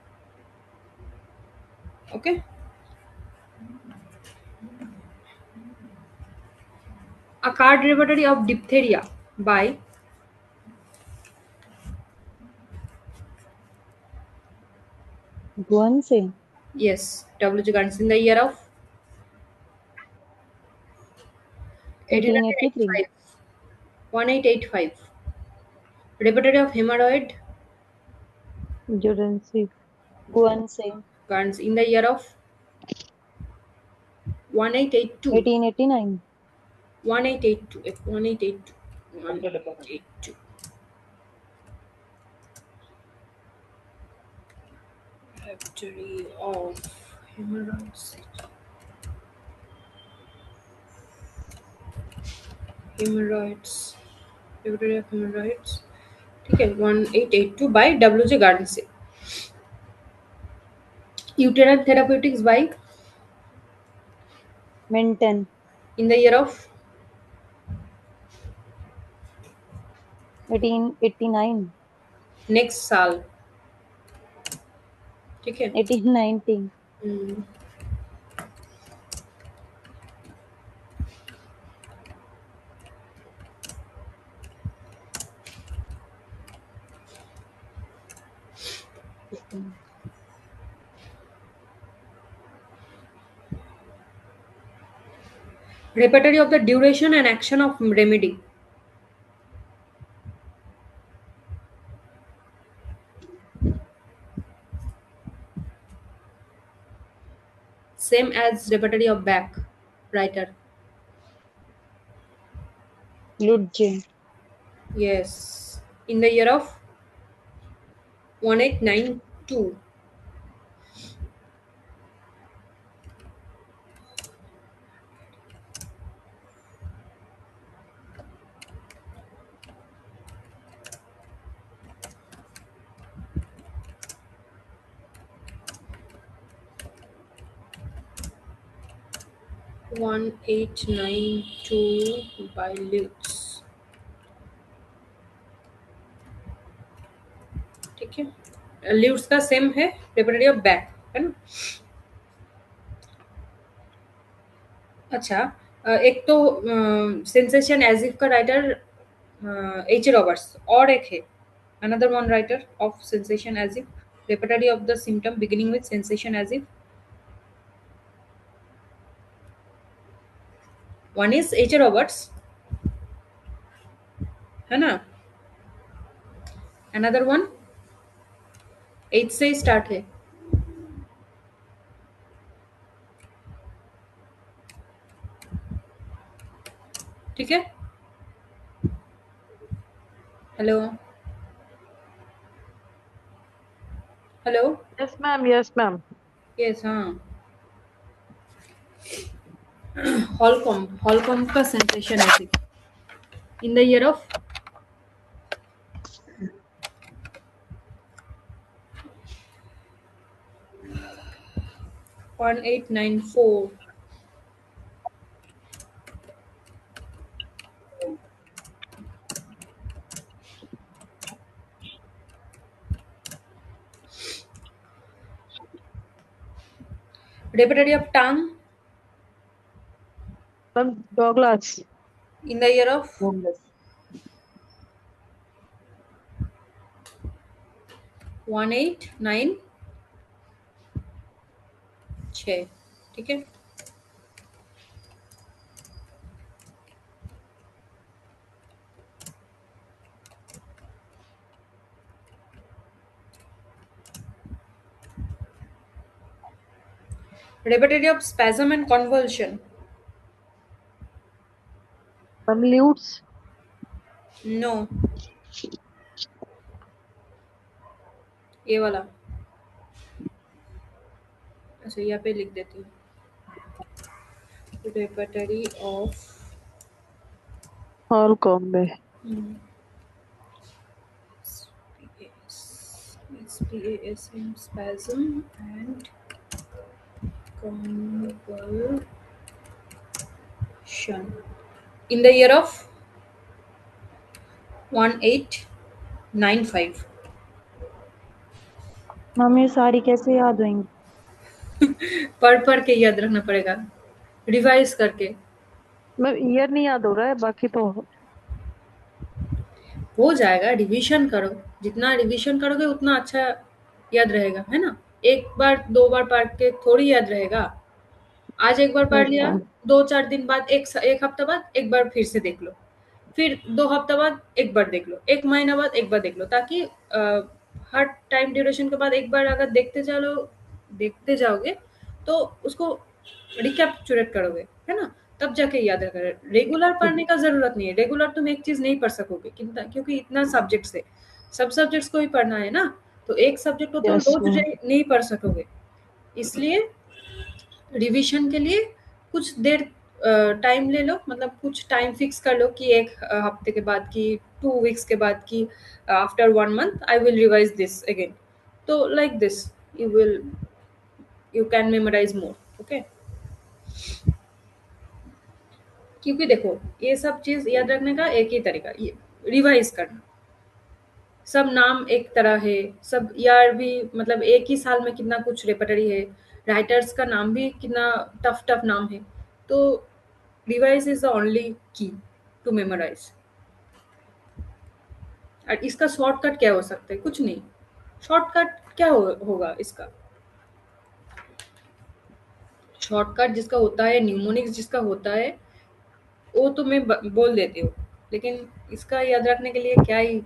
Okay, a card repertory of diphtheria by Guernsey, yes W. G. Gardner in the year of 1883, 1885. 1885. Repertory of hemorrhoid Guernsey. Guernsey, Gardner in the year of 1882. 1889, 1882. 1882. 1882. Repertory of hemorrhoids. Hemorrhoids. Repertory of hemorrhoids. ठीक है 1882 by W.J. Gardner से. Uterine therapeutics by Minton, in the year of 1889, next साल. ठीक है 1890, हम्म, repertory of the duration and action of remedy. Same as repertory of back. Writer. Ludge, Yes. In the year of 1892. One eight nine two by Lutz. ठीक है ल्यूट्स का same है रेपरेटरी of back है ना. अच्छा एक तो सेंसेशन एज इफ का राइटर एच रॉबर्ट्स और एक है another one writer of sensation as if repertory of the symptom beginning with sensation as if. One is H Roberts है ना. अनदर वन एच से स्टार्ट है. ठीक है hello hello Yes, ma'am. Yes, ma'am. Yes हाँ Holcombe का sensation है in the year of 1894. Repertory of tongue Ma'am, Douglas. In the year of homeless 1896, ठीक है। Repertory of spasm and convulsion. convolutes, No, ये वाला, अच्छा यहाँ पे लिख देती हूँ। Repertory of Holcombe, SPASM, spasm and convulsion. In the year of 1895. Ma'am ये सारी कैसे याद होंगी? पढ़ के याद रखना पड़ेगा, रिवाइज करके। मैं ईयर नहीं याद हो रहा है, बाकी तो हो जाएगा, रिवीजन करो, जितना रिवीजन करोगे उतना अच्छा याद रहेगा, है ना। एक बार दो बार पढ़ के थोड़ी याद रहेगा। आज एक बार पढ़ yes लिया, ma'am. 2-4 दिन बाद, एक हफ्ता बाद एक बार फिर से देख लो, फिर 2 हफ्ता बाद एक बार देख लो, 1 महीना बाद एक बार देख लो, ताकि हर टाइम ड्यूरेशन के बाद एक बार अगर देखते जाओगे तो उसको रिकैप्चुलेट करोगे, है ना, तब जाके याद रखोगे। रेगुलर पढ़ने का जरूरत नहीं है, रेगुलर तुम एक चीज नहीं पढ़ सकोगे, क्योंकि इतना सब्जेक्ट्स है, सब सब्जेक्ट्स को ही पढ़ना है ना, तो एक सब्जेक्ट को तुम Yes रोज ma'am. नहीं पढ़ सकोगे। इसलिए रिवीजन के लिए कुछ देर टाइम ले लो, मतलब कुछ टाइम फिक्स कर लो कि एक हफ्ते के बाद की, 2 वीक्स के बाद की, after 1 month I will revise this again. तो like this you can memorise more, okay. क्योंकि देखो ये सब चीज याद रखने का एक ही तरीका, रिवाइज करना। सब नाम एक तरह है, सब यार भी, मतलब एक ही साल में कितना कुछ रेपर्टरी है, राइटर्स का नाम भी कितना टफ टफ नाम है, तो रिवाइज इज द ओनली की टू मेमोराइज। और इसका शॉर्टकट क्या हो सकता है? कुछ नहीं। शॉर्टकट क्या होगा इसका? शॉर्टकट जिसका होता है, न्यूमोनिक्स जिसका होता है, वो तो मैं बोल देती हूँ, लेकिन इसका याद रखने के लिए क्या ही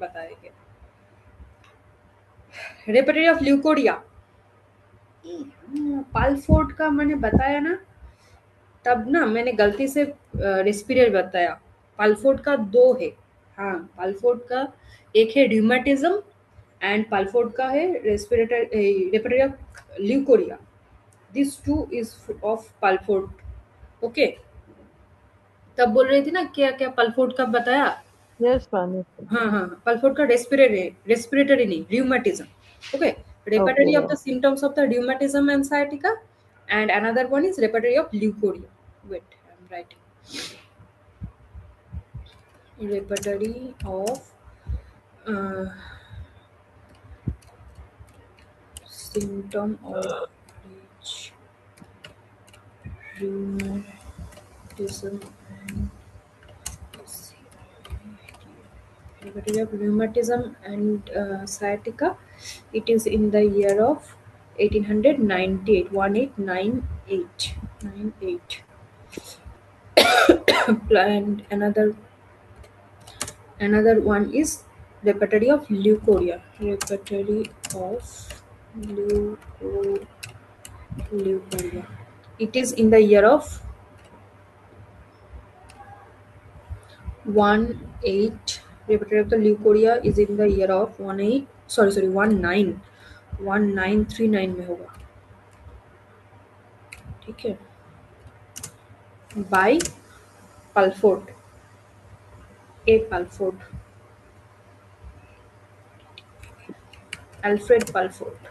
बताएंगे। रेपर्टरी ऑफ ल्यूकोरिया, पालफोर्ड का मैंने बताया ना, तब ना मैंने गलती से रेस्पिरेटर बताया। पालफोर्ड का 2 है, हाँ, पालफोर्ड का एक है र्यूमेटिज्म एंड पालफोर्ड का है repertory of leucorrhoea. This 2 is of Pulford, okay. तब बोल रही थी ना क्या क्या पालफोर्ड का बताया। Yes ma'am. Yes, ma'am. हाँ हाँ, पालफोर्ड का रेस्पिरेटरी नहीं, rheumatism, okay. Okay repertory of the ma'am. Symptoms of the rheumatism and sciatica, and another one is repertory of leukorrhea. Wait, I'm writing. Repertory of symptom of which rheumatism and repertory of rheumatism and sciatica. It is in the year of 1898, 1898, 98. And another one is repertory of leukorrhea. Repertory of leukorrhea. It is in the year of 18. Repertory of the leukorrhea is in the year of 1939 में होगा, ठीक है, bye पालफोर्ड, ए पालफोर्ड, Alfred पालफोर्ड।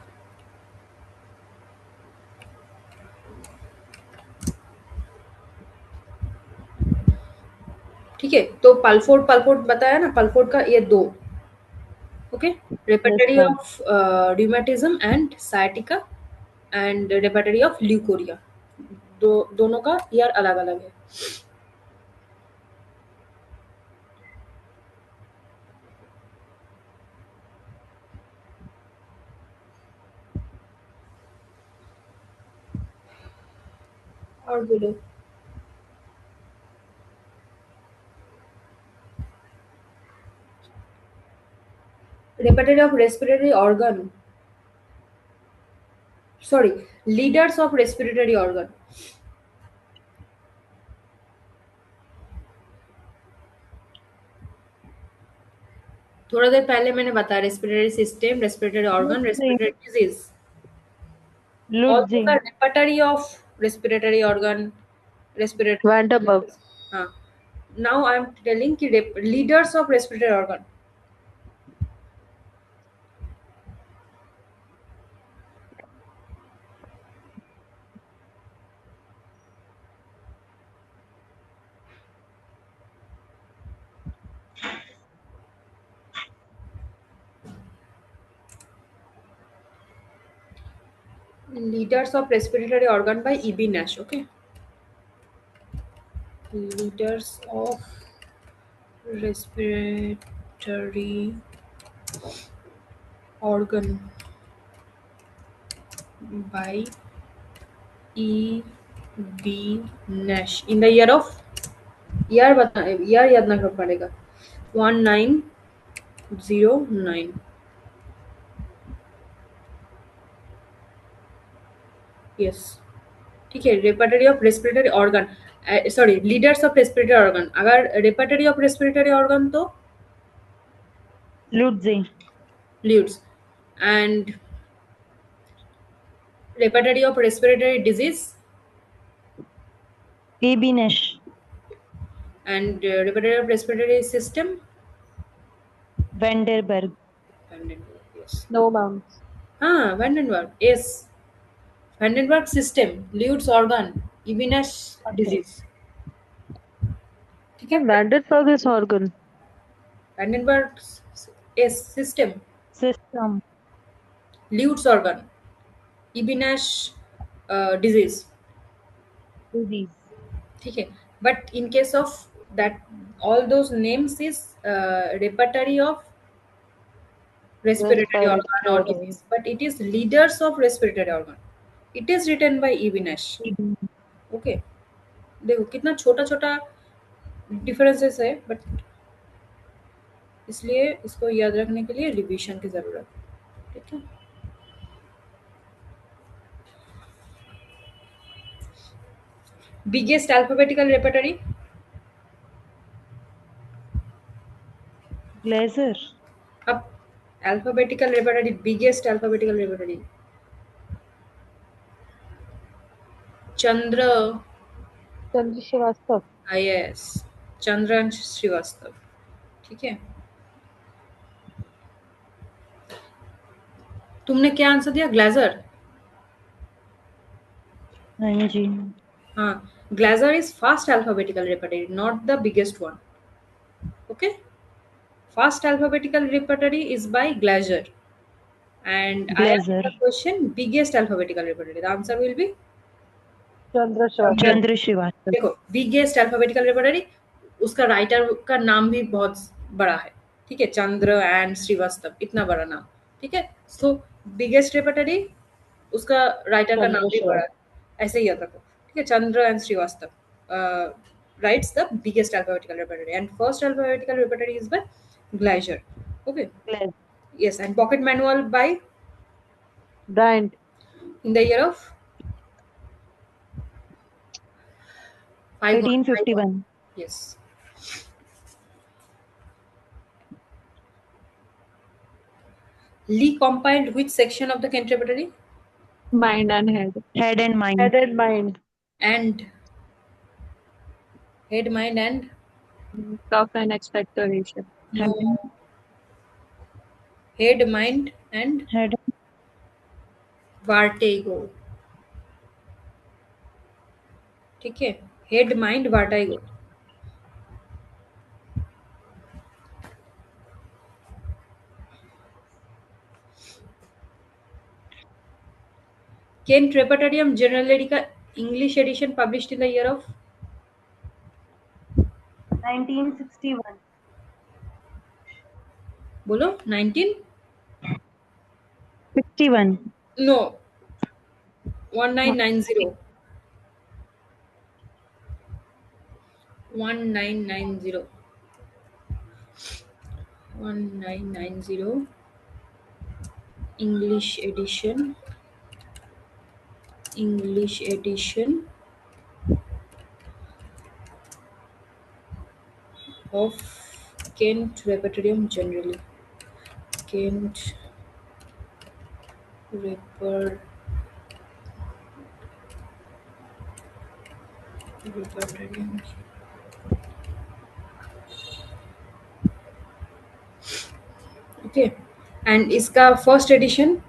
ठीक है, तो पालफोर्ड बताया ना, पालफोर्ड का ये 2, okay. Repertory ma'am. Of rheumatism and sciatica and repertory of leucorrhoea, दोनों का ईयर अलग अलग है। और बोलो। Repertoire of respiratory organ. Sorry, leaders of respiratory organ. थोड़ा देर पहले मैंने बताया respiratory system, respiratory organ, respiratory disease. All those are repertory of respiratory organ, respiratory. Vanderbilt. Now I am telling ki leaders of respiratory organ. Leaders of respiratory organ by E.B. Nash. Okay. Leaders of respiratory organ by E.B. Nash in the year of year याद ना कर पड़ेगा 1909. Yes. ठीक है. Repertory of respiratory organ, sorry leaders of respiratory organ. अगर repertory of respiratory organ तो ल्यूड्स. And repertory of respiratory disease E.B. Nash. And repertory of respiratory system Vanderberg. Yes. No, ma'am. Vandenberg. Yes. Vandenberg system, Lewis organ, E.B. Nash disease. ठीक है. Vanderbilt is organ. Vandenberg is system, Lewis organ, E.B. Nash disease. ठीक है. But in case of that, all those names is repertory of respiratory organ or disease, but it is leaders of respiratory organ. It is written by E.B. Nash. Okay. देखो कितना छोटा छोटा differences है, but इसलिए इसको याद रखने के लिए रिवीजन की जरूरत है. ठीक है. Biggest alphabetical repertory. Glaser. अब alphabetical repertory, biggest alphabetical repertory. Chandra Srivastava. IAS, Chandran Srivastava. ठीक है. तुमने क्या आंसर दिया? ग्लेजर. हाँ जी. हाँ, Glaser is fast alphabetical repertory, not the biggest one. Okay. Fast alphabetical repertory is by Glaser. And I asked the question, biggest alphabetical repertory. The answer will be Chandra Srivastava. देखो, biggest alphabetical repertory, उसका writer का नाम भी बहुत बड़ा है. ठीक है. चंद्र एंड श्रीवास्तव, इतना बड़ा नाम. ठीक है. सो बिगेस्ट रेपर्टरी, उसका राइटर का नाम भी बड़ा है. ऐसे ही याद रखो. ठीक है. Chandra and Srivastava writes the biggest alphabetical repertory, and first alphabetical repertory is by Glaser. Okay. Yes. And pocket manual by Bryant. in the year of 1851. Yes. Lee compiled which section of the Kent repertory? Mind and head. Head and mind. Head and mind. And head, mind, and Cough and expectoration. no. Head, mind, and Head. vertigo. ठीक है. Head, mind, vertigo. Kent Repertorium Generally का English edition published in the year of 1961. बोलो 61. No, 1990. 1990 1990 English edition of Kent Repertorium generally. Kent Repertorium. Okay, and इसका first edition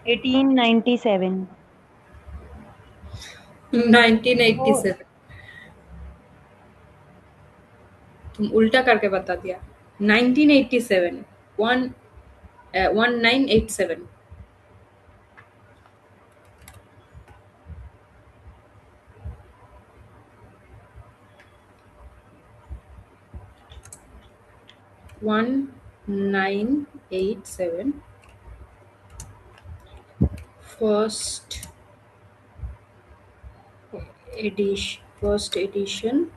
1897. 1987. तुम उल्टा करके बता दिया. 1987 1987. One 987 first edition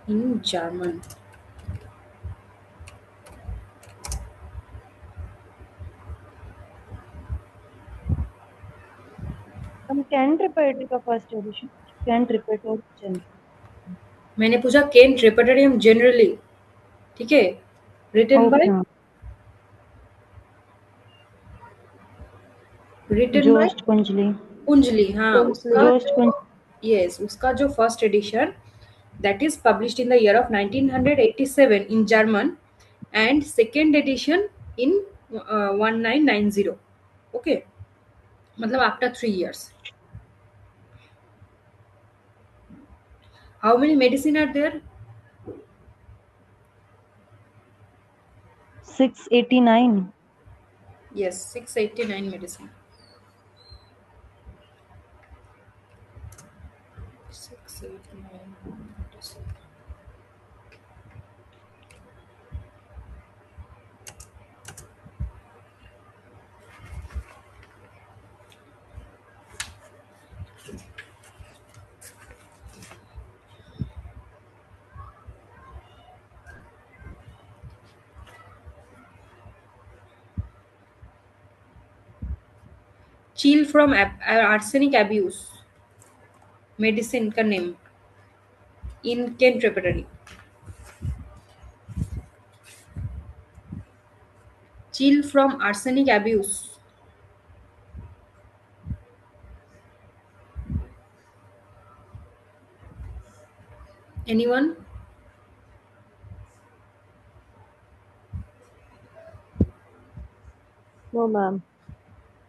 in German. हम Kent repertory का first edition, Kent repertory general. मैंने पूछा केंट रेपर्टोरियम जनरली. ठीक है, written by Jost Kunzli. Kunzli. हाँ, जोस्ट कुंजली. yes, उसका जो first edition that is published in the year of 1987 in German and second edition in 1990. Okay, मतलब after 3 years. How many medicine are there? 689. Yes, 689 medicine. 689 medicine. Chill from arsenic abuse. Medicine का name in Kent Repertory. Chill from arsenic abuse. Anyone? No, ma'am.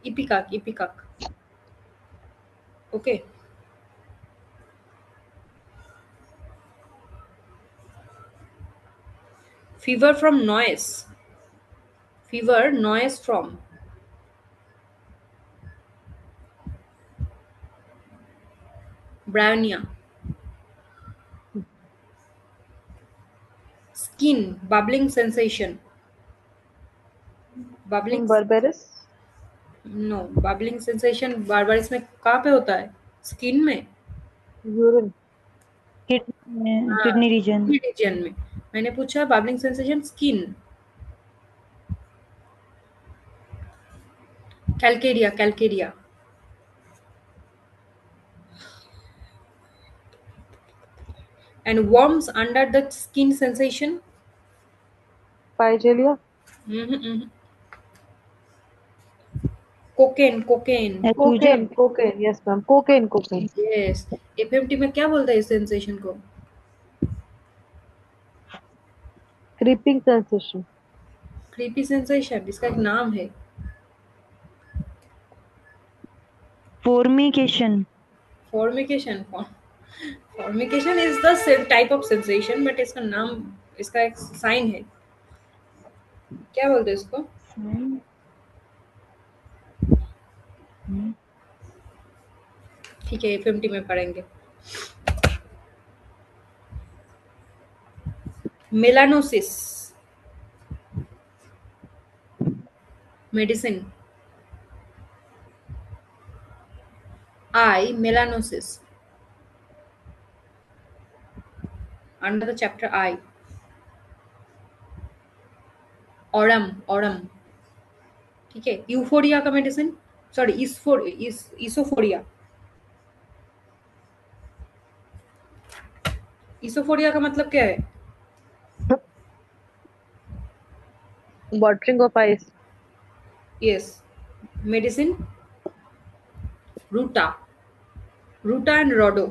Ipecac. Okay. Fever from noise. Noise from. Bryonia. Skin, bubbling sensation. Bubbling. Barbarous. No, bubbling sensation barbaris में कहाँ पे होता है? Skin में. Urine. Kidney reason. Reason में. मैंने पूछा bubbling sensation skin. Calcaria. And worms under the skin sensation. Pygelia. Cocaine. Cocaine. Yes, ma'am. Cocaine. Yes. FMT में क्या बोलता है इस sensation को? Creeping sensation. Creepy sensation. इसका एक नाम है. Formication. Formication is the same type of sensation, but इसका नाम, इसका एक sign है. क्या बोलते हैं इसको? ठीक है, FMT में पढ़ेंगे. Melanosis. Medicine. I, melanosis. Under the chapter I. Aurum, ठीक है। यूफोरिया का मेडिसिन, सॉरी इसोफोरिया, इसोफोरिया का मतलब क्या है? Watering of eyes. Yes. Medicine Ruta and Rhodo,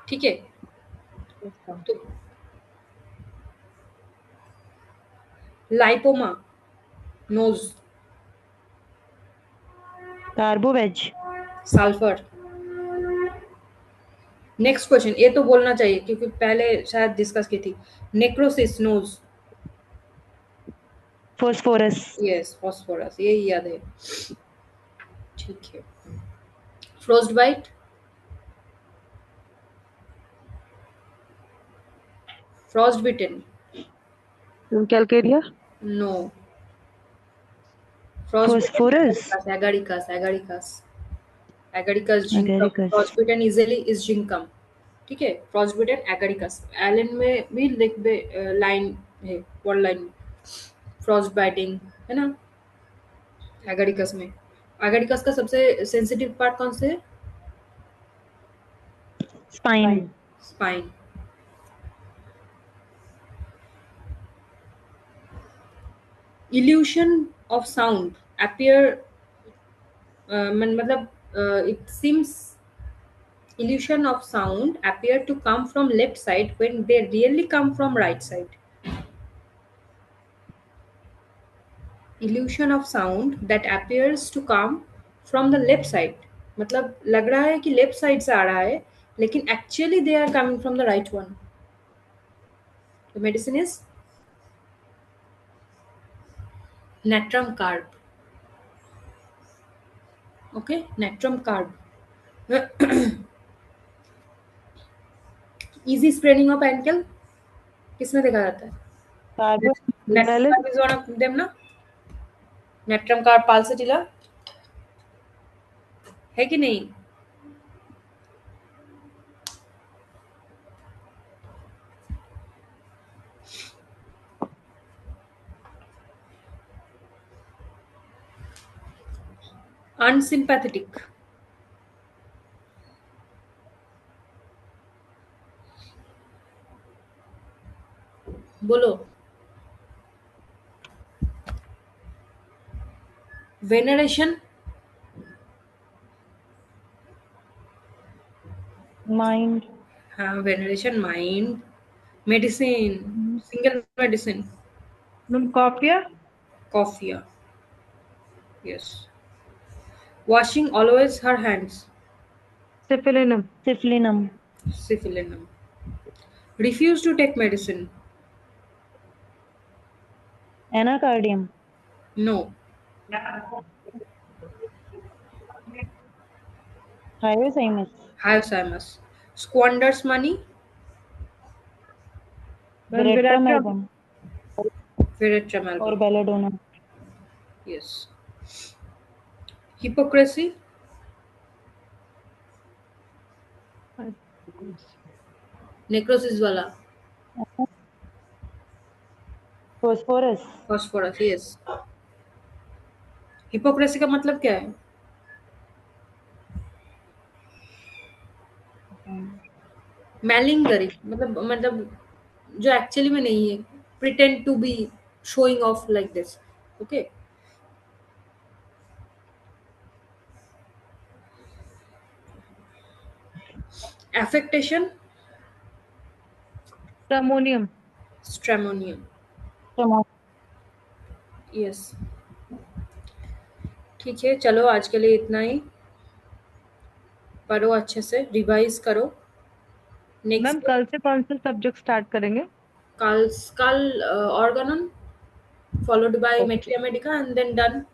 ठीक है। Yes, ma'am. तो lipoma, nose, carbo veg, sulphur. Next question, ये तो बोलना चाहिए क्योंकि पहले शायद डिस्कस की थी। Necrosis, nose. Phosphorus, yes, phosphorus, यही याद है, ठीक है। Frost bite, frost bitten, Calcaria. No. Frost phosphorus, agaricus, zincum. Agaricus, frost bitten easily is zincum, ठीक है। फ्रॉस्ट बिटन एगारिकस, एलन में भी लिख दे, लाइन है, वर्ड लाइन, फ्रॉस्ट बाइटिंग, है ना। एगारिकस में, एगारिकस का सबसे सेंसिटिव पार्ट कौन से है? Spine, spine. illusion of sound appear, मतलब it seems illusion of sound appear to come from left side when they really come from right side. Illusion of sound that appears to come from the left side, मतलब लग रहा है कि left side से आ रहा है लेकिन actually they are coming from the right one. The medicine is natrum carb. Okay, natrum carb. Easy spraining of ankle किसमें देखा जाता है? कार्बो, Natrum carb is one of them ना? Natrum carb pulsatilla है कि नहीं? Unsympathetic, बोलो। Veneration, माइंड, हाँ, veneration mind. Medicine, single medicine, Coffee. coffee, yes. Washing always her hands, Syphilinum. सिफलिनम, syphilinum. Refuse to take medicine, Anacardium, no. Hyoscyamus, Hyoscyamus. Squanders money, Veratrum Veratrum और album, belladonna, yes. Hypocrisy, necrosis वाला, phosphorus, phosphorus, yes. Hypocrisy का मतलब क्या है? मैलिंगरी, मतलब जो actually में नहीं है, pretend to be showing off like this, okay. Affectation, Stramonium. Stramonium, yes. ठीक है, चलो आज के लिए इतना ही। पढ़ो अच्छे से, रिवाइज करो। मैम नेक्स्ट कल से कौन सा सब्जेक्ट स्टार्ट करेंगे? कल ऑर्गेनम followed by Okay. Metria Medica and then done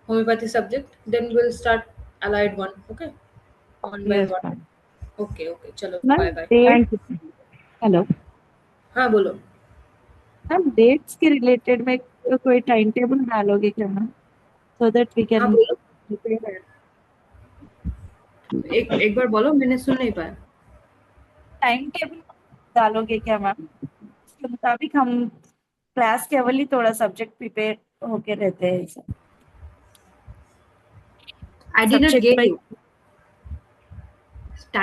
homeopathy subject, then we'll start allied one, okay, one by Yes, one, ma'am. okay, चलो ma'am bye bye. Thank you. Hello हाँ बोलो। Ma'am, dates के related में कोई time table डालोगे क्या ma'am, so that we हाँ can बोलो। प्रिपेयर। एक बार बोलो, मैंने सुन नहीं पाया। टाइम टेबल डालोगे क्या मैम? उसके मुताबिक हम क्लास केवल ही थोड़ा सब्जेक्ट प्रिपेयर होके रहते हैं। I did not Subject get by you.